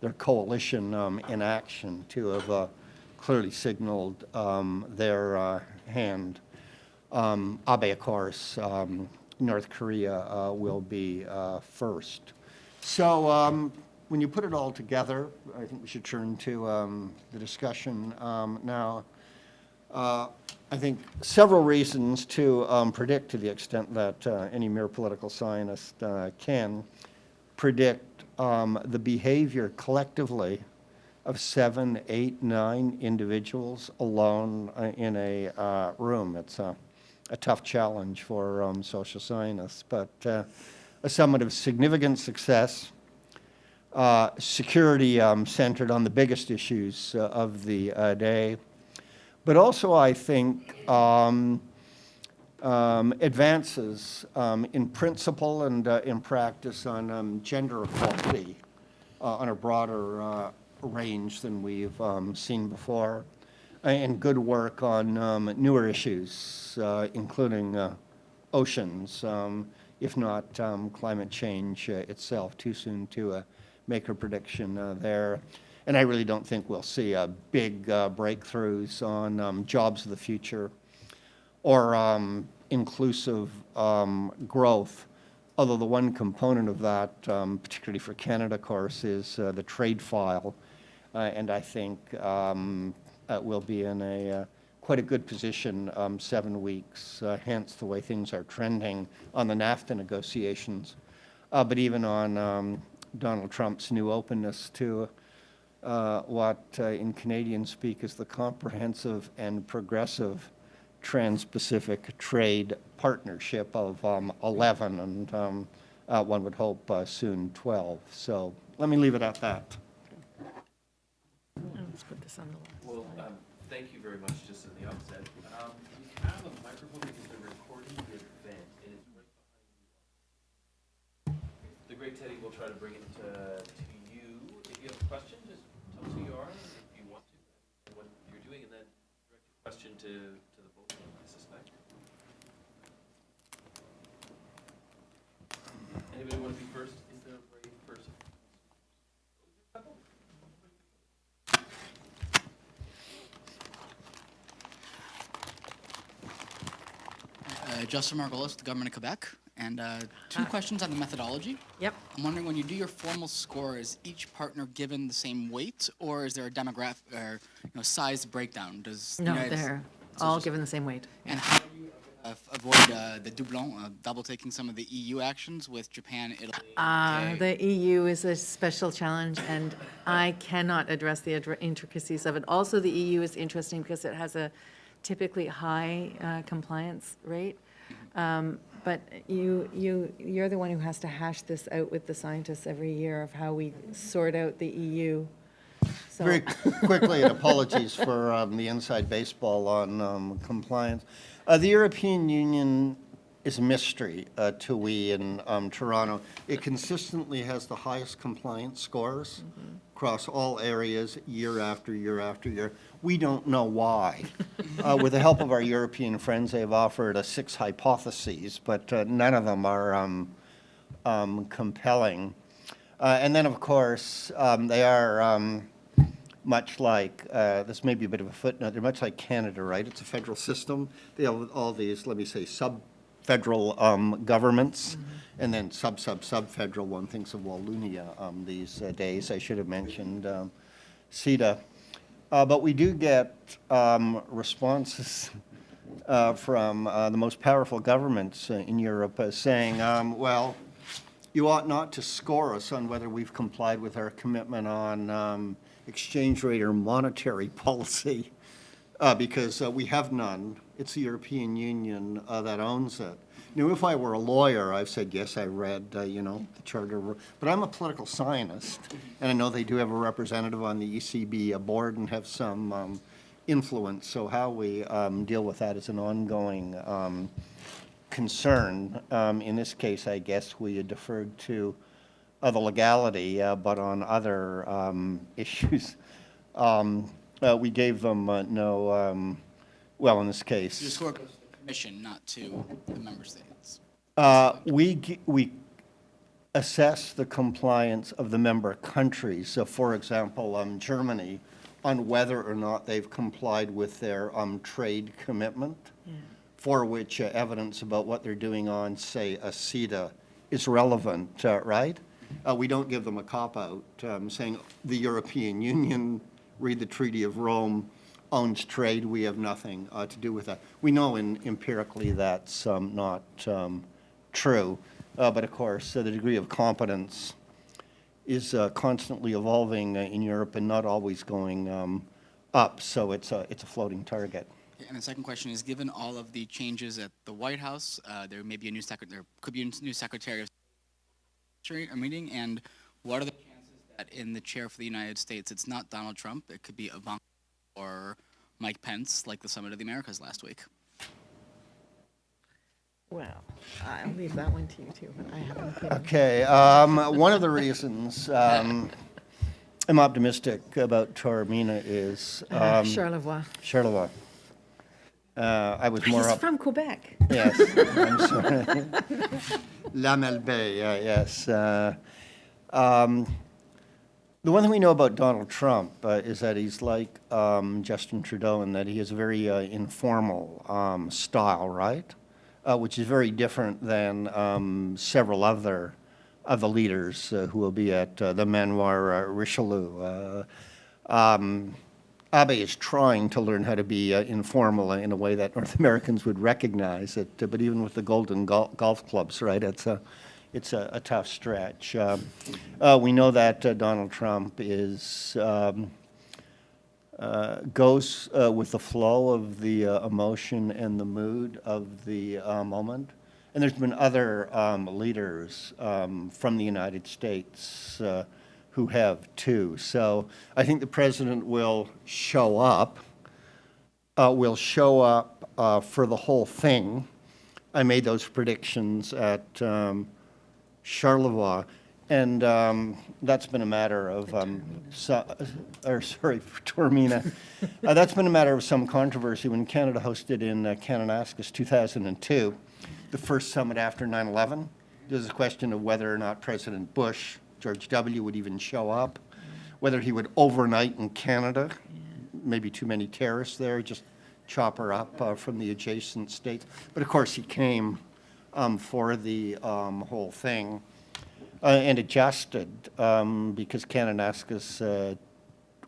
their coalition in action to have clearly signaled their hand. Abe, of course, North Korea will be first. So when you put it all together, I think we should turn to the discussion now. I think several reasons to predict, to the extent that any mere political scientist can, predict the behavior collectively of 7, 8, 9 individuals alone in a room. It's a tough challenge for social scientists, but a summit of significant success, security centered on the biggest issues of the day, but also, I think, advances in principle and in practice on gender equality on a broader range than we've seen before, and good work on newer issues, including oceans, if not climate change itself. Too soon to make a prediction there. And I really don't think we'll see big breakthroughs on jobs of the future or inclusive growth. Although the one component of that, particularly for Canada, of course, is the trade file. And I think we'll be in a quite a good position 7 weeks, hence the way things are trending on the NAFTA negotiations. But even on Donald Trump's new openness to what in Canadian speak is the comprehensive and progressive Trans-Pacific Trade Partnership of 11, and one would hope soon 12. So let me leave it at that. Let's put this on the list. Well, thank you very much, just in the outset. We have a microphone because they're recording the event, and it's right behind you. The great Teddy will try to bring it to you. If you have a question, just tell us who you are, if you want to, and what you're doing, and then direct your question to the both of them, I suspect. Anybody want to be first? Is there a brave person? Justin Margolis, the government of Quebec, and two questions on the methodology. Yep. I'm wondering, when you do your formal score, is each partner given the same weight, or is there a demographic or size breakdown? No, they're all given the same weight. And how do you avoid the doublon, double taking some of the EU actions with Japan, Italy? The EU is a special challenge, and I cannot address the intricacies of it. Also, the EU is interesting because it has a typically high compliance rate. But you're the one who has to hash this out with the scientists every year of how we sort out the EU. So, Very quickly, and apologies for the inside baseball on compliance. The European Union is a mystery to we in Toronto. It consistently has the highest compliance scores across all areas year after year after year. We don't know why. With the help of our European friends, they have offered 6 hypotheses, but none of them are compelling. And then, of course, they are much like, this may be a bit of a footnote, they're much like Canada, right? It's a federal system. They have all these, let me say, sub-federal governments, and then sub-federal. One thinks of Wallonia these days. I should have mentioned CETA. But we do get responses from the most powerful governments in Europe saying, well, you ought not to score us on whether we've complied with our commitment on exchange rate or monetary policy, because we have none. It's the European Union that owns it. Now, if I were a lawyer, I've said, yes, I read, the Charter, but I'm a political scientist, and I know they do have a representative on the ECB board and have some influence, so how we deal with that is an ongoing concern. In this case, I guess we deferred to the legality, but on other issues, we gave them no, well, in this case. The score goes to the Commission, not to the member states. We assess the compliance of the member countries. So, for example, Germany, on whether or not they've complied with their trade commitment, for which evidence about what they're doing on, say, a CETA is relevant, right? We don't give them a cop-out saying the European Union, read the Treaty of Rome, owns trade. We have nothing to do with that. We know empirically that's not true. But of course, the degree of competence is constantly evolving in Europe and not always going up. So it's a floating target. And the second question is, given all of the changes at the White House, there may be a new there could be a new Secretary of State meeting, and what are the chances that in the chair for the United States, it's not Donald Trump, it could be Ivanka or Mike Pence, like the Summit of the Americas last week? well, I'll leave that one to you too, but I have an opinion. Okay, one of the reasons I'm optimistic about Taormina is Charlevoix. Charlevoix. I was more He's up. from Quebec. Yes, I'm sorry. La Malbaie, yes. The one thing we know about Donald Trump is that he's like Justin Trudeau in that he has a very informal style, right? Which is very different than several other of the leaders who will be at the Manoir Richelieu. Abe is trying to learn how to be informal in a way that North Americans would recognize it, but even with the Golden Golf Clubs, right, it's a tough stretch. We know that Donald Trump is goes with the flow of the emotion and the mood of the moment. And there's been other leaders from the United States who have too. So I think the president will show up for the whole thing. I made those predictions at Charlevoix, and that's been a matter of Tormina. That's been a matter of some controversy. When Canada hosted in Kananaskis 2002, the first summit after 9/11, there was a question of whether or not President Bush, George W., would even show up, whether he would overnight in Canada, maybe too many terrorists there, just chop her up from the adjacent states. But of course he came for the whole thing and adjusted because Kananaskis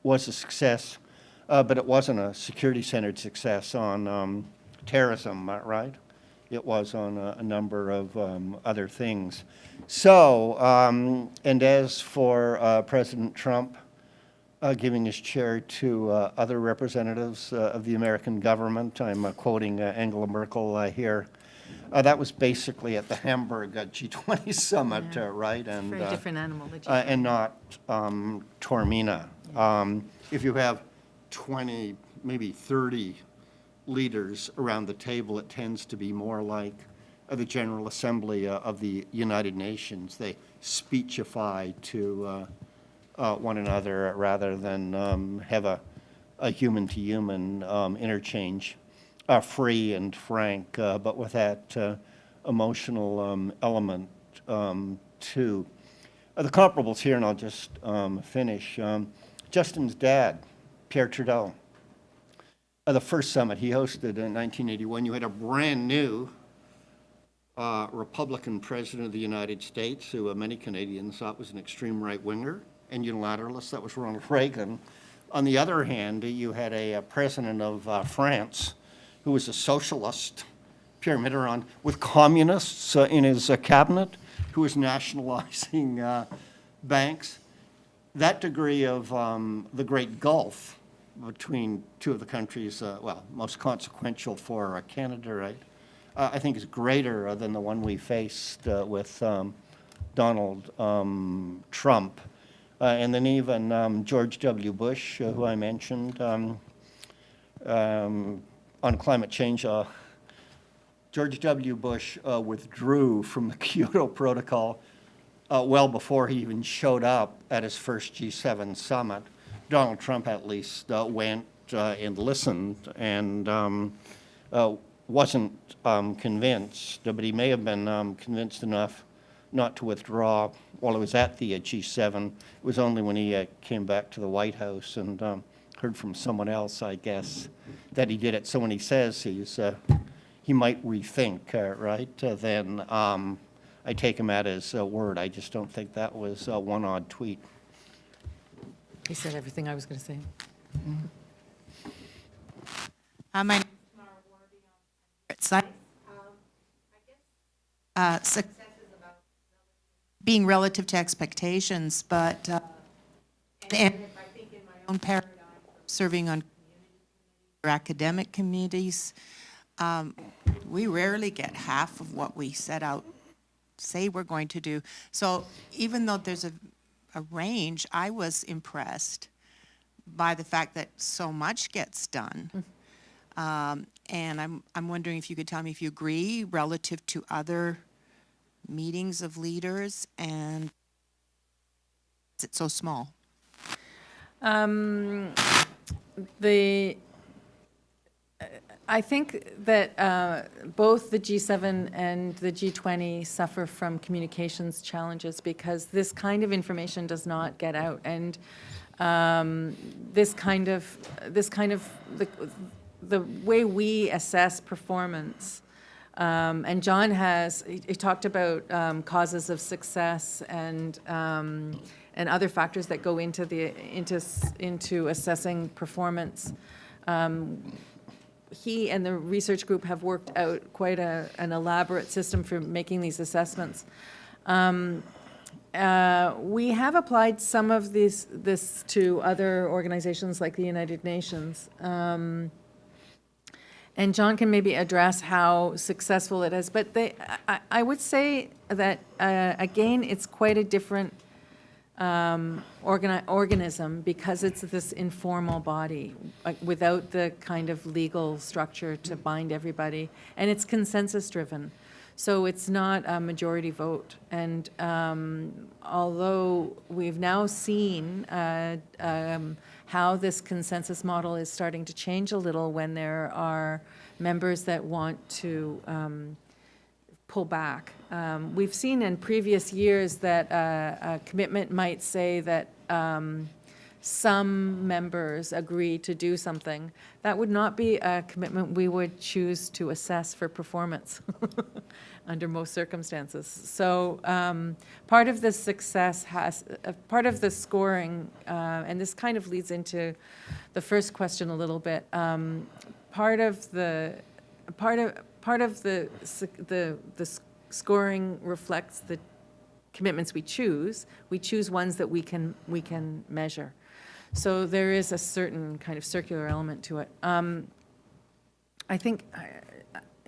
was a success, but it wasn't a security-centered success on terrorism, right? It was on a number of other things. So, and as for President Trump giving his chair to other representatives of the American government, I'm quoting Angela Merkel here, that was basically at the Hamburg G20 summit, right? And Very different animal, the and not Tormina. If you have 20, maybe 30 leaders around the table, it tends to be more like the General Assembly of the United Nations. They speechify to one another rather than have a human-to-human interchange, free and frank, but with that emotional element too. The comparables here, and I'll just finish. Justin's dad, Pierre Trudeau, the first summit he hosted in 1981, you had a brand new Republican president of the United States, who many Canadians thought was an extreme right-winger and unilateralist. That was Ronald Reagan. On the other hand, you had a president of France who was a socialist, Pierre Mitterrand, with communists in his cabinet, who was nationalizing banks. That degree of the great gulf between two of the countries, most consequential for Canada, right, I think is greater than the one we faced with Donald Trump. And then even George W. Bush, who I mentioned, on climate change, George W. Bush withdrew from the Kyoto Protocol well before he even showed up at his first G7 summit. Donald Trump at least went and listened and wasn't convinced, but he may have been convinced enough not to withdraw while he was at the G7. It was only when he came back to the White House and heard from someone else, I guess, that he did it. So when he says he might rethink, right, then I take him at his word. I just don't think that was one odd tweet. He said everything I was going to say. My name is Mara Warby. Success is about being relative to expectations, but and if I think in my own paradigm, serving on or academic committees, we rarely get half of what we set out, say we're going to do. So even though there's a range, I was impressed by the fact that so much gets done. And I'm wondering if you could tell me if you agree relative to other meetings of leaders, and is it so small? I think that both the G7 and the G20 suffer from communications challenges because this kind of information does not get out, and this kind of the way we assess performance. And John he talked about causes of success and other factors that go into assessing performance. He and the research group have worked out quite an elaborate system for making these assessments. We have applied some of this to other organizations like the United Nations. And John can maybe address how successful it is. But I would say that, again, it's quite a different organism because it's this informal body without the kind of legal structure to bind everybody. And it's consensus-driven. So it's not a majority vote. And although we've now seen how this consensus model is starting to change a little when there are members that want to pull back. We've seen in previous years that a commitment might say that some members agree to do something. That would not be a commitment we would choose to assess for performance under most circumstances. So part of the success has, part of the scoring, and this kind of leads into the first question a little bit. Part of the scoring reflects the commitments we choose. We choose ones that we can measure. So there is a certain kind of circular element to it. I think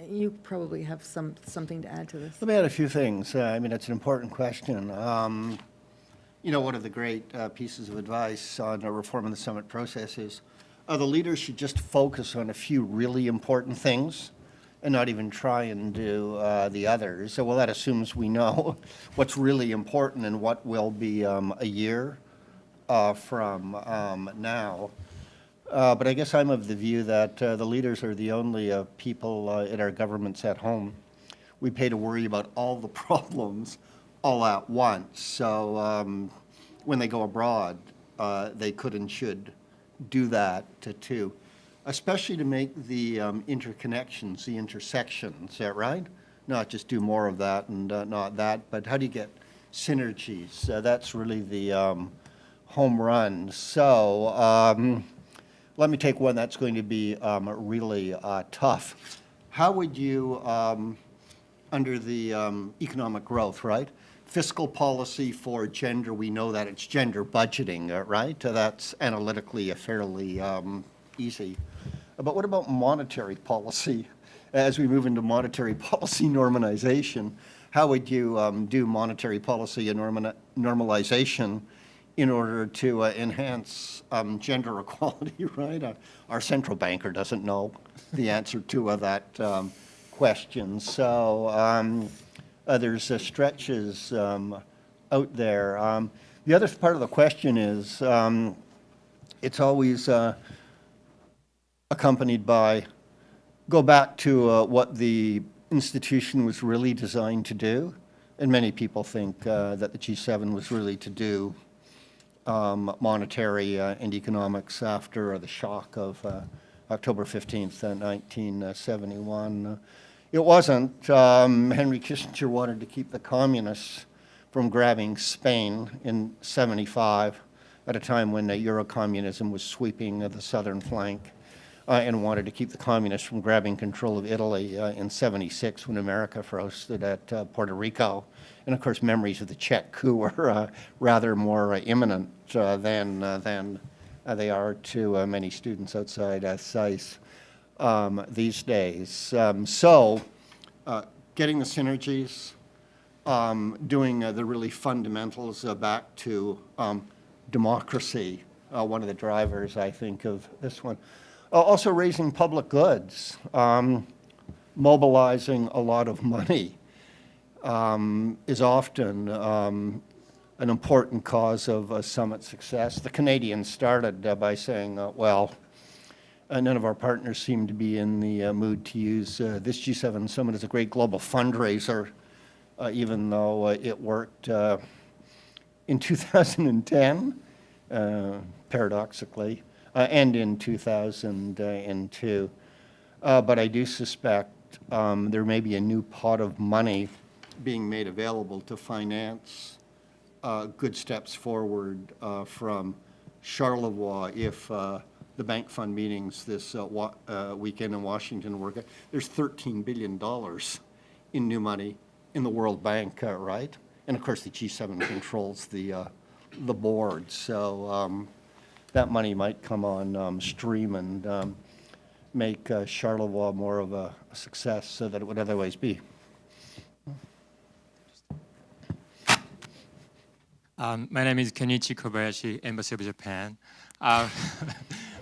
you probably have something to add to this. Let me add a few things. I mean, it's an important question. You know, one of the great pieces of advice on a reform in the summit process is the leaders should just focus on a few really important things and not even try and do the others. So, well, that assumes we know what's really important and what will be a year from now. But I guess I'm of the view that the leaders are the only people in our governments at home. We pay to worry about all the problems all at once. So when they go abroad, they could and should do that too, especially to make the interconnections, the intersections, is that right? Not just do more of that and not that, but how do you get synergies? That's really the home run. So let me take one that's going to be really tough. How would you, under the economic growth, right? Fiscal policy for gender, we know that it's gender budgeting, right? That's analytically fairly easy. But what about monetary policy? As we move into monetary policy normalization, how would you do monetary policy and normalization in order to enhance gender equality, right? Our central banker doesn't know the answer to that question. So there's stretches out there. The other part of the question is it's always accompanied by, go back to what the institution was really designed to do. And many people think that the G7 was really to do monetary and economics after the shock of October 15th, 1971. It wasn't. Henry Kissinger wanted to keep the communists from grabbing Spain in '75 at a time when Eurocommunism was sweeping the southern flank, and wanted to keep the communists from grabbing control of Italy in '76 when America frosted at Puerto Rico. And of course, memories of the Czech coup were rather more imminent than they are to many students outside SAIS these days. So getting the synergies, doing the really fundamentals back to democracy, one of the drivers, I think, of this one. Also raising public goods, mobilizing a lot of money is often an important cause of summit success. The Canadians started by saying, well, none of our partners seem to be in the mood to use this G7 summit as a great global fundraiser, even though it worked in 2010, paradoxically, and in 2002. But I do suspect there may be a new pot of money being made available to finance good steps forward from Charlevoix if the bank fund meetings this weekend in Washington work. There's $13 billion in new money in the World Bank, right? And of course, the G7 controls the board, so that money might come on stream and make Charlevoix more of a success than it would otherwise be. My name is Kenichi Kobayashi, Embassy of Japan.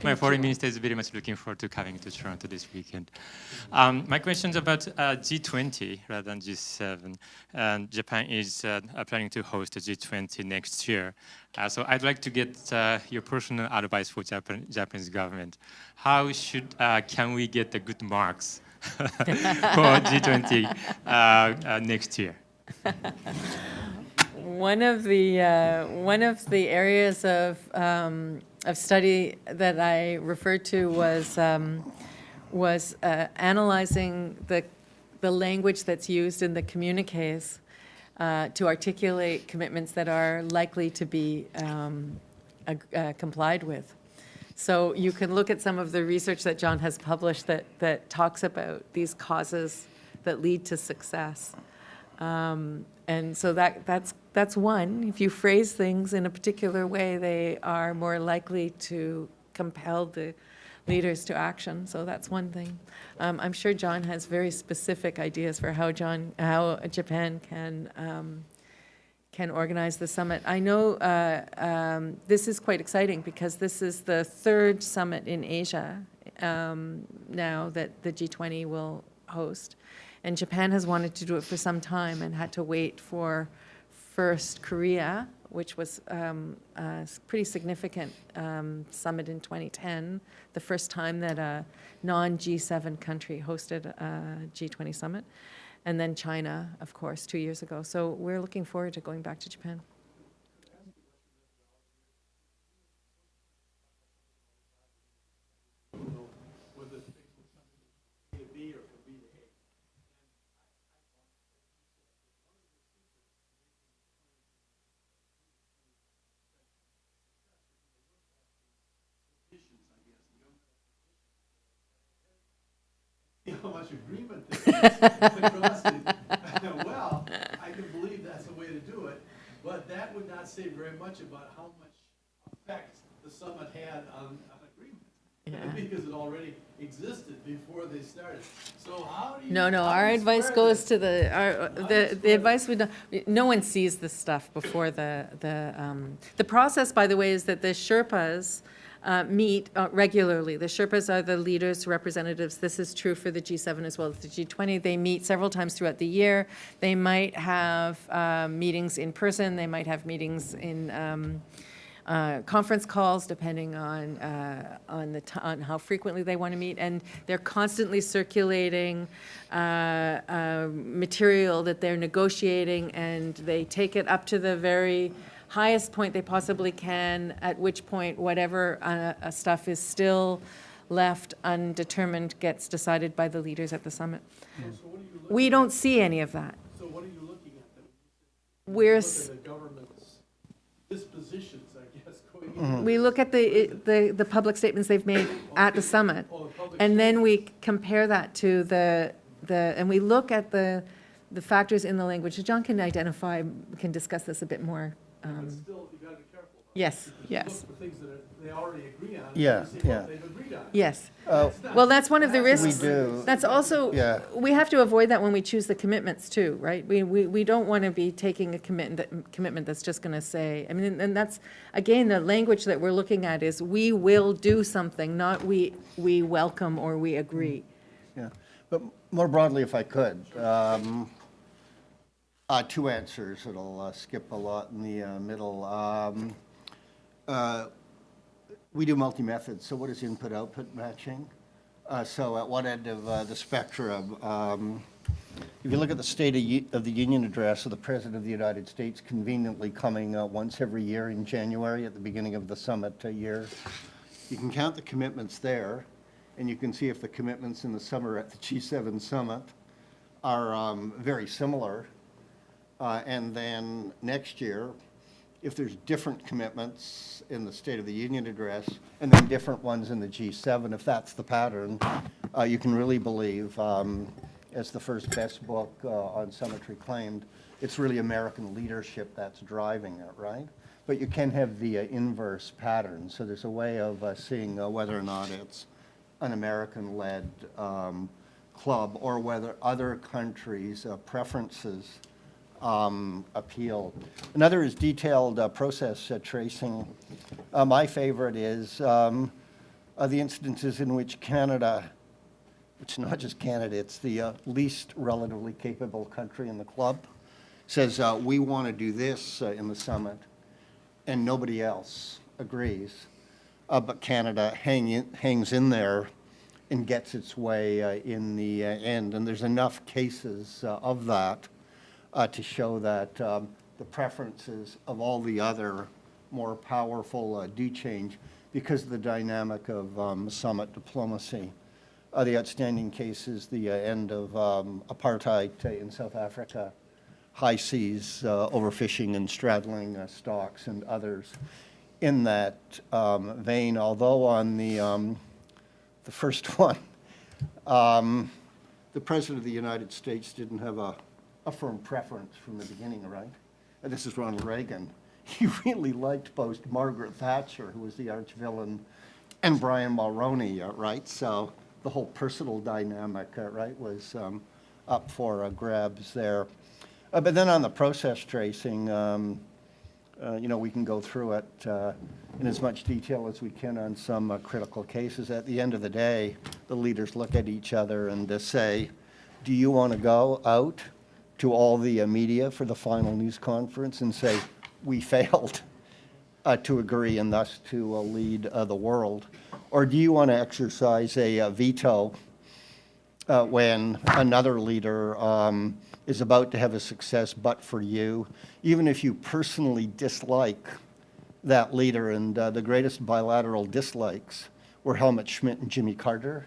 My foreign minister is very much looking forward to coming to Toronto this weekend. My question is about G20 rather than G7. And Japan is planning to host the G20 next year. So I'd like to get your personal advice for Japanese government. How can we get the good marks for G20 next year? One of the areas of study that I referred to was analyzing the language that's used in the communiques to articulate commitments that are likely to be complied with. So you can look at some of the research that John has published that talks about these causes that lead to success. And so that's one. If you phrase things in a particular way, they are more likely to compel the leaders to action. So that's one thing. I'm sure John has very specific ideas for how Japan can organize the summit. I know this is quite exciting because this is the third summit in Asia now that the G20 will host. And Japan has wanted to do it for some time and had to wait for first Korea, which was a pretty significant summit in 2010, the first time that a non-G7 country hosted a G20 summit, and then China, of course, 2 years ago. So we're looking forward to going back to Japan. How much agreement there is across it. Well, I can believe that's the way to do it, but that would not say very much about how much effect the summit had on agreement. Yeah. Because it already existed before they started. So how do you? No, how our do you advice square goes this? to the advice we don't, no one sees this stuff before the process, by the way, is that the Sherpas meet regularly. The Sherpas are the leaders, representatives. This is true for the G7 as well as the G20. They meet several times throughout the year. They might have meetings in person. They might have meetings in conference calls, depending on how frequently they want to meet. And they're constantly circulating material that they're negotiating, and they take it up to the very highest point they possibly can, at which point whatever stuff is still left undetermined gets decided by the leaders at the summit. So what are you looking We don't see any of that. So what are you looking at then? We're, Look at the government's dispositions, I guess, going into we look at the public statements they've made at the summit, all the public. and then we compare that to and we look at the factors in the language. John can discuss this a bit more. But still, you gotta be careful. Yes, Because you yes, look for things that they already agree on. and Yeah, you see what yeah. they've agreed on. yes. Oh, Well, that's one of the risks. do. That's also, Yeah. we have to avoid that when we choose the commitments too, right? We don't want to be taking a commitment that's just going to say, I mean, and that's, again, the language that we're looking at is we will do something, not we welcome or we agree. Yeah, but more broadly, if I could, two answers. It'll skip a lot in the middle. We do multi-method, so what is input-output matching? So at one end of the spectrum, if you look at the State of the Union address of the President of the United States conveniently coming once every year in January at the beginning of the summit year, you can count the commitments there, and you can see if the commitments in the summer at the G7 summit are very similar. And then next year, if there's different commitments in the State of the Union address and then different ones in the G7, if that's the pattern, you can really believe as the first best book on summitry claimed, it's really American leadership that's driving it, right? But you can have the inverse pattern. So there's a way of seeing whether or not it's an American-led club or whether other countries' preferences appeal. Another is detailed process tracing. My favorite is the instances in which Canada, it's not just Canada, it's the least relatively capable country in the club, says we want to do this in the summit, and nobody else agrees. But Canada hangs in there and gets its way in the end. And there's enough cases of that to show that the preferences of all the other more powerful do change because of the dynamic of summit diplomacy. The outstanding case is the end of apartheid in South Africa, high seas, overfishing and straddling stocks and others in that vein, although on the first one, the President of the United States didn't have a firm preference from the beginning, right? And this is Ronald Reagan. He really liked both Margaret Thatcher, who was the arch villain, and Brian Mulroney, right? So the whole personal dynamic, right, was up for grabs there. But then on the process tracing, we can go through it in as much detail as we can on some critical cases. At the end of the day, the leaders look at each other and say, do you want to go out to all the media for the final news conference and say, we failed to agree and thus to lead the world? Or do you want to exercise a veto when another leader is about to have a success but for you, even if you personally dislike that leader? And the greatest bilateral dislikes were Helmut Schmidt and Jimmy Carter.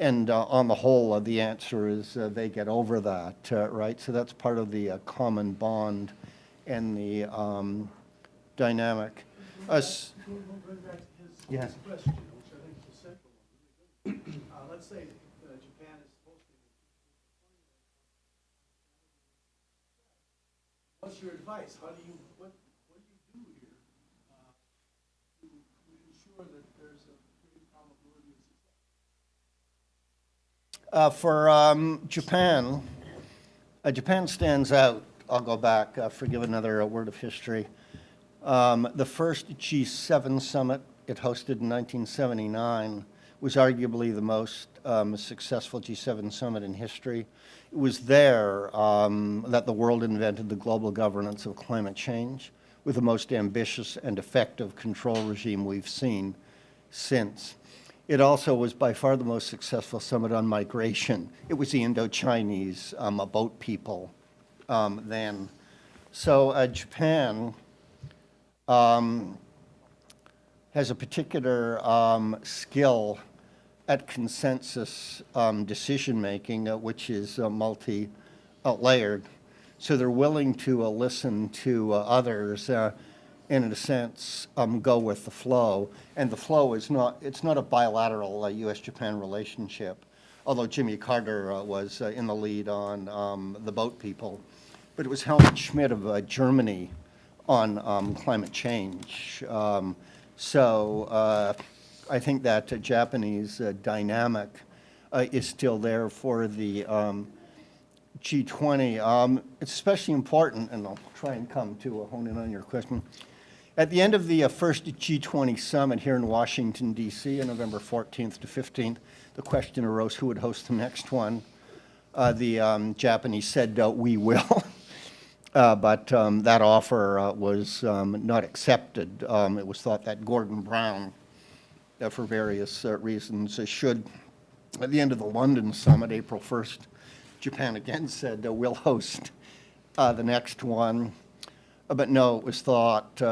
And on the whole, the answer is they get over that, right? So that's part of the common bond and the dynamic. Going back to his Yes. question, which I think is a central one. Let's say Japan is hosting. What's your advice? What do you do here to ensure that there's a great probability of success? For Japan, Japan stands out. I'll go back, forgive another word of history. The first G7 summit it hosted in 1979 was arguably the most successful G7 summit in history. It was there that the world invented the global governance of climate change with the most ambitious and effective control regime we've seen since. It also was by far the most successful summit on migration. It was the Indo-Chinese boat people then. So Japan has a particular skill at consensus decision-making, which is multi-layered. So they're willing to listen to others and, in a sense, go with the flow. And the flow is it's not a bilateral U.S.-Japan relationship, although Jimmy Carter was in the lead on the boat people. But it was Helmut Schmidt of Germany on climate change. So I think that Japanese dynamic is still there for the G20. It's especially important, and I'll try and come to hone in on your question. At the end of the first G20 summit here in Washington, D.C., on November 14th to 15th, the question arose who would host the next one. The Japanese said, we will. But that offer was not accepted. It was thought that Gordon Brown, for various reasons, should. At the end of the London summit, April 1st, Japan again said, we'll host the next one. But no, it was thought,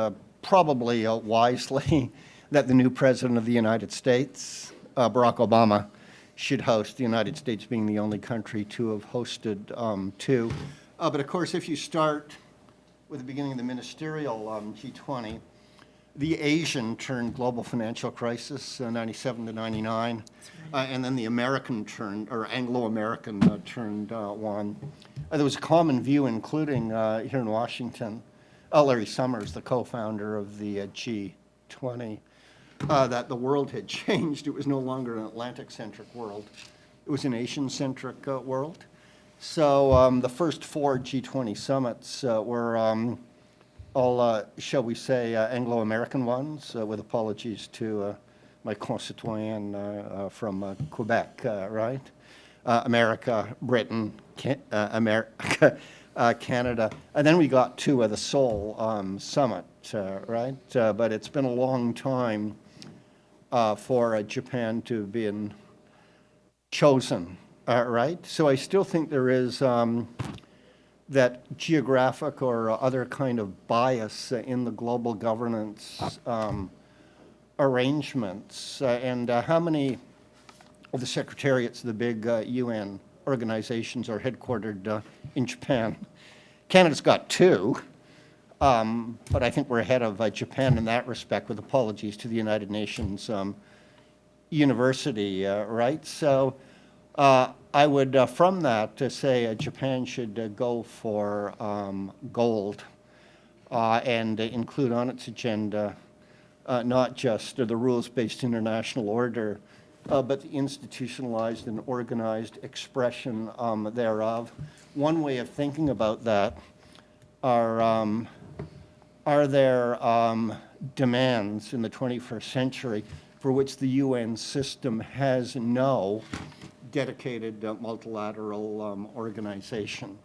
probably wisely, that the new President of the United States, Barack Obama, should host, the United States being the only country to have hosted two. But of course, if you start with the beginning of the ministerial G20, the Asian turned global financial crisis, 97 to 99, and then the American turned, or Anglo-American turned one. There was a common view, including here in Washington, Larry Summers, the co-founder of the G20, that the world had changed. It was no longer an Atlantic-centric world. It was an Asian-centric world. So the first 4 G20 summits were all, shall we say, Anglo-American ones, with apologies to my concitoyen from Quebec, right? America, Britain, America, Canada. And then we got to the Seoul summit, right? But it's been a long time for Japan to have been chosen, right? So I still think there is that geographic or other kind of bias in the global governance arrangements. And how many of the secretariats of the big UN organizations are headquartered in Japan? Canada's got 2, but I think we're ahead of Japan in that respect, with apologies to the United Nations University, right? So I would, from that, say Japan should go for gold and include on its agenda not just the rules-based international order, but the institutionalized and organized expression thereof. One way of thinking about that are there demands in the 21st century for which the UN system has no dedicated multilateral organization.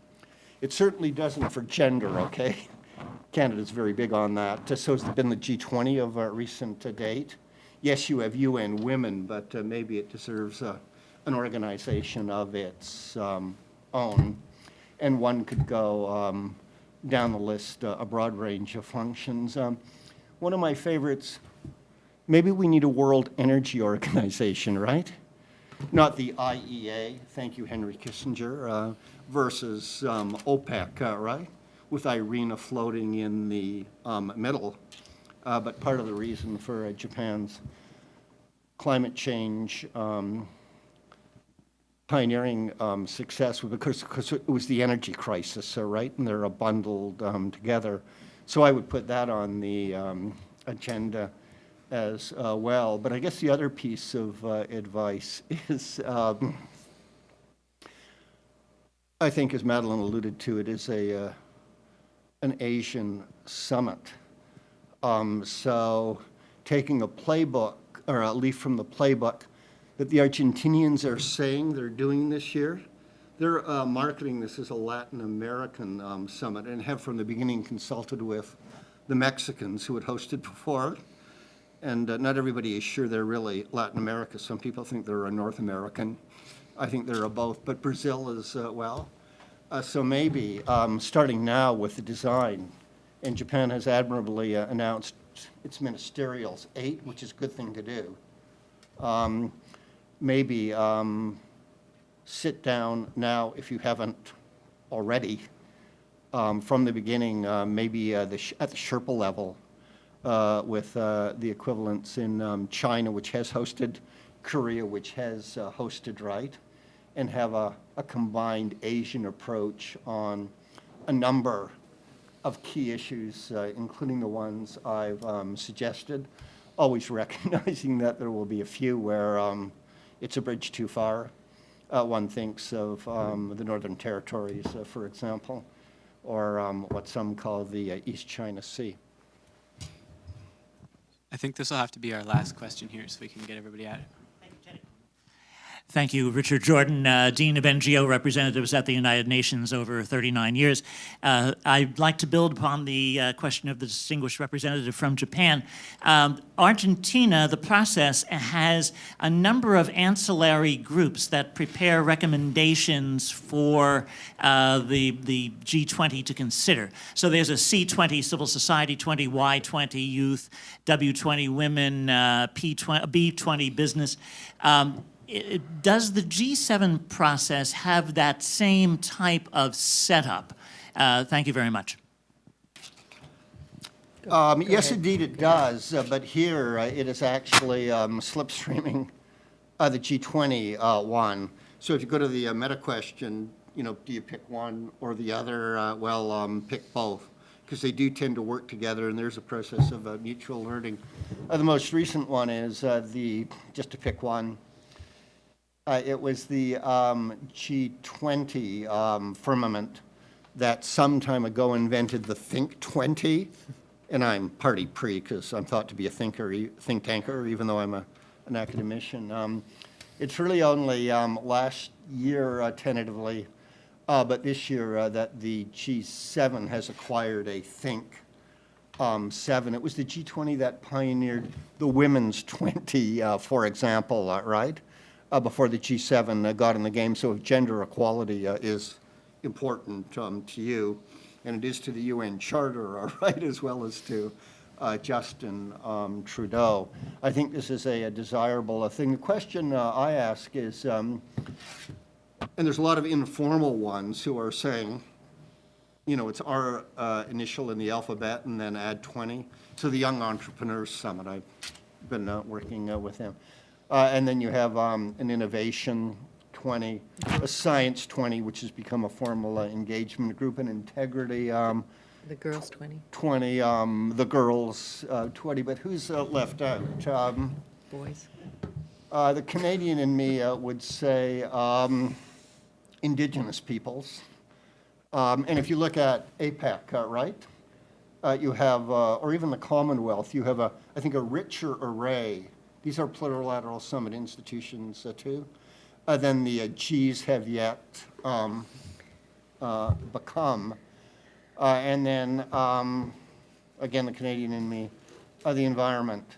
It certainly doesn't for gender, okay? Canada's very big on that. So has been the G20 of recent date. Yes, you have UN Women, but maybe it deserves an organization of its own. And one could go down the list, a broad range of functions. One of my favorites, maybe we need a World Energy Organization, right? Not the IEA, thank you, Henry Kissinger, versus OPEC, right? With Irina floating in the middle. But part of the reason for Japan's climate change pioneering success was because it was the energy crisis, right? And they're bundled together. So I would put that on the agenda as well. But I guess the other piece of advice is, I think, as Madeline alluded to, it is an Asian summit. So taking a playbook, or a leaf from the playbook that the Argentinians are saying they're doing this year, they're marketing this as a Latin American summit, and have from the beginning consulted with the Mexicans who had hosted before. And not everybody is sure they're really Latin America. Some people think they're a North American. I think they're a both, but Brazil is well. So maybe starting now with the design, and Japan has admirably announced its ministerials, 8, which is a good thing to do. Maybe sit down now, if you haven't already, from the beginning, maybe at the Sherpa level, with the equivalents in China, which has hosted, Korea, which has hosted, right? And have a combined Asian approach on a number of key issues, including the ones I've suggested, always recognizing that there will be a few where it's a bridge too far. One thinks of the Northern Territories, for example, or what some call the East China Sea. I think this will have to be our last question here so we can get everybody out. Thank you, Richard Jordan, Dean of NGO Representatives at the United Nations over 39 years. I'd like to build upon the question of the distinguished representative from Japan. Argentina, the process, has a number of ancillary groups that prepare recommendations for the G20 to consider. So there's a C20, Civil Society 20, Y20, Youth, W20, Women, P20, B20, Business. Does the G7 process have that same type of setup? Thank you very much. Yes, indeed it does, but here it is actually slipstreaming the G20 one. So if you go to the meta question, do you pick one or the other? Pick both, because they do tend to work together, and there's a process of mutual learning. The most recent one is just to pick one, it was the G20 firmament that some time ago invented the Think 20. And I'm party pre, because I'm thought to be a think tanker, even though I'm an academician. It's really only last year, tentatively, but this year that the G7 has acquired a Think 7. It was the G20 that pioneered the Women's 20, for example, right? Before the G7 got in the game. So if gender equality is important to you, and it is to the UN Charter, all right, as well as to Justin Trudeau. I think this is a desirable thing. The question I ask is, and there's a lot of informal ones who are saying, it's our initial in the alphabet and then add 20. So the Young Entrepreneurs Summit, I've been working with them. And then you have an innovation 20, a science 20, which has become a formal engagement group, and integrity The girls 20, 20, the girls 20, but who's left out? boys. The Canadian in me would say Indigenous peoples. And if you look at APEC, right, you have, or even the Commonwealth, you have, I think, a richer array. These are plurilateral summit institutions too. Than the Gs have yet become. And then, again, the Canadian in me, the environment.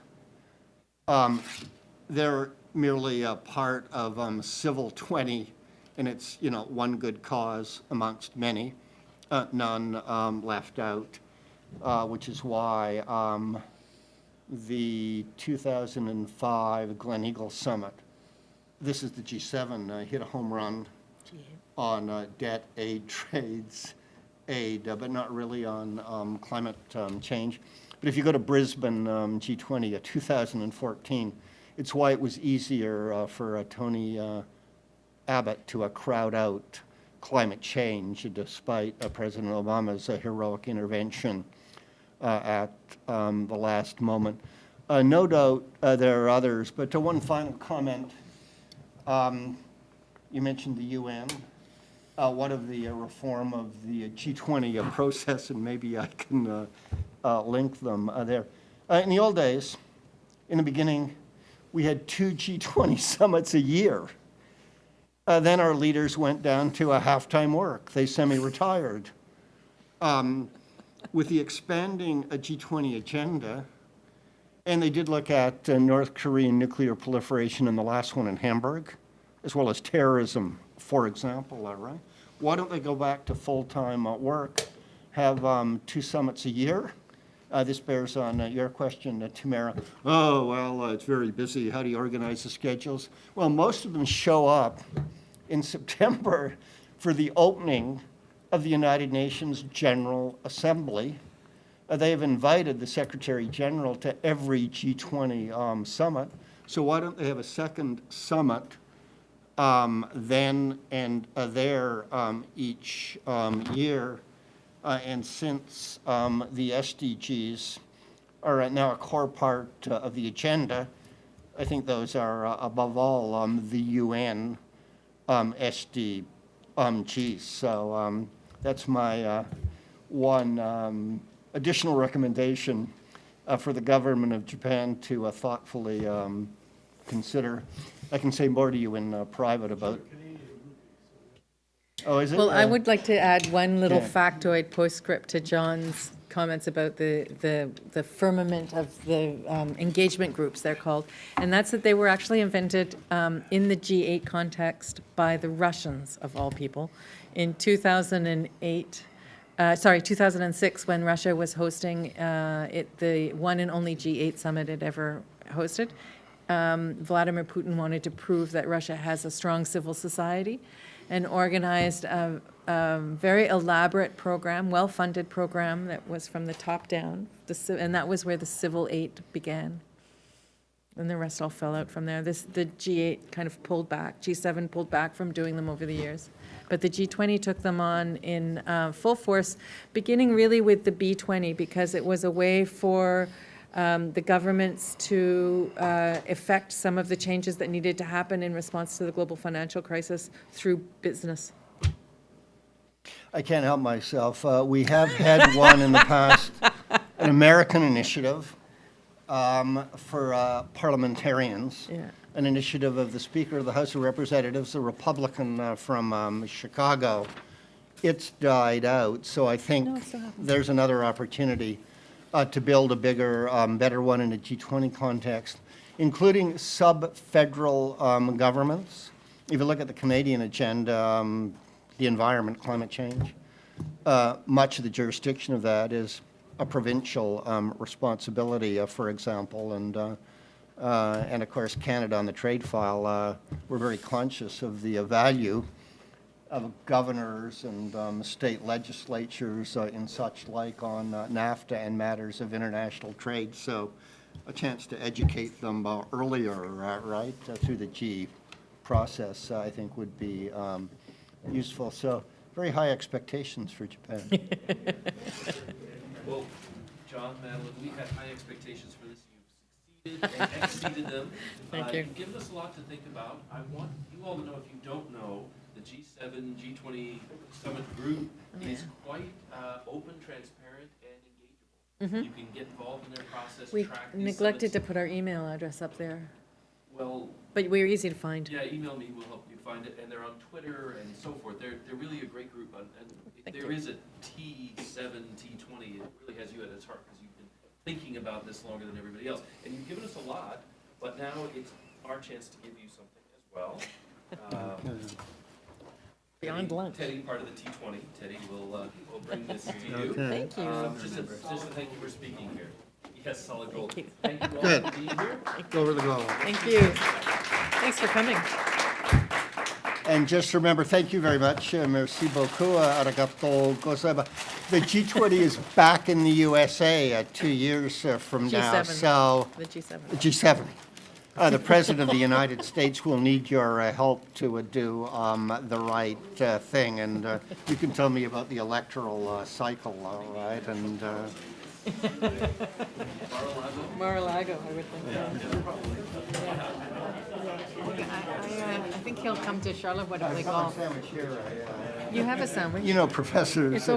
They're merely a part of Civil 20, and it's, one good cause amongst many, none left out, which is why the 2005 Glen Eagle Summit, this is the G7, hit a home run on debt, aid, trades, aid, but not really on climate change. But if you go to Brisbane G20 2014, it's why it was easier for Tony Abbott to crowd out climate change despite President Obama's heroic intervention at the last moment. No doubt there are others, but one final comment. You mentioned the UN. What of the reform of the G20 process, and maybe I can link them there. In the old days, in the beginning, we had 2 G20 summits a year. Then our leaders went down to a half-time work. They semi-retired. With the expanding G20 agenda, and they did look at North Korean nuclear proliferation in the last one in Hamburg, as well as terrorism, for example, right? Why don't they go back to full-time work, have 2 summits a year? This bears on your question, Tamara. Oh, well, it's very busy. How do you organize the schedules? Well, most of them show up in September for the opening of the United Nations General Assembly. They have invited the Secretary General to every G20 summit. So why don't they have a second summit then and there each year? And since the SDGs are now a core part of the agenda, I think those are above all the UN SDGs. So that's my one additional recommendation for the government of Japan to thoughtfully consider. I can say more to you in private about. Oh, is it? Well, I would like to add one little Yeah. factoid postscript to John's comments about the firmament of the engagement groups, they're called. And that's that they were actually invented in the G8 context by the Russians, of all people, in 2006, when Russia was hosting the one and only G8 summit it ever hosted. Vladimir Putin wanted to prove that Russia has a strong civil society. and organized a very elaborate program, well-funded program that was from the top down, and that was where the Civil 8 began. And the rest all fell out from there. The G8 kind of pulled back, G7 pulled back from doing them over the years. But the G20 took them on in full force, beginning really with the B20, because it was a way for the governments to effect some of the changes that needed to happen in response to the global financial crisis through business. I can't help myself. We have had one in the past, an American initiative for parliamentarians. Yeah. An initiative of the Speaker of the House of Representatives, a Republican from Chicago. It's died out, so I think No, it still happens. there's another opportunity to build a bigger, better one in a G20 context, including sub-federal governments. If you look at the Canadian agenda, the environment, climate change, much of the jurisdiction of that is a provincial responsibility, for example, and of course Canada on the trade file, we're very conscious of the value of governors and state legislatures and such like on NAFTA and matters of international trade. So a chance to educate them earlier, right, through the G process, I think would be useful. So very high expectations for Japan. Well, John, Madeline, we had high expectations for this. You've succeeded and exceeded them. Thank you. You've given us a lot to think about. I want you all to know, if you don't know, the G7, G20 summit group is quite open, transparent, and engagable. You can get involved in their process, We track these neglected to summits. put our email address up there, Well, but we're easy to find. yeah, email me, we'll help you find it, and they're on Twitter and so forth. They're really a great group, and Thank there you. is a T7, T20, it really has you at its heart, because you've been thinking about this longer than everybody else. And you've given us a lot, but now it's our chance to give you something as well. Beyond lunch. Teddy, part of the T20, Teddy will bring this to you. Okay. Thank you. Just a thank you for speaking here. Yes, solid gold. Thank you. Thank you all Good. for being here. Go over the goal. Thank you. Thanks for coming. And just remember, thank you very much. Merci beaucoup. Arigato gozaimasu. The G20 is back in the USA 2 years from now. G7. So, The G7. G7. The President of the United States will need your help to do the right thing. And you can tell me about the electoral cycle, all right? And Mar-a-Lago, I would think. I think he'll come to Charlevoix to play golf. sandwich here. You have a sandwich? You know, professors. It's over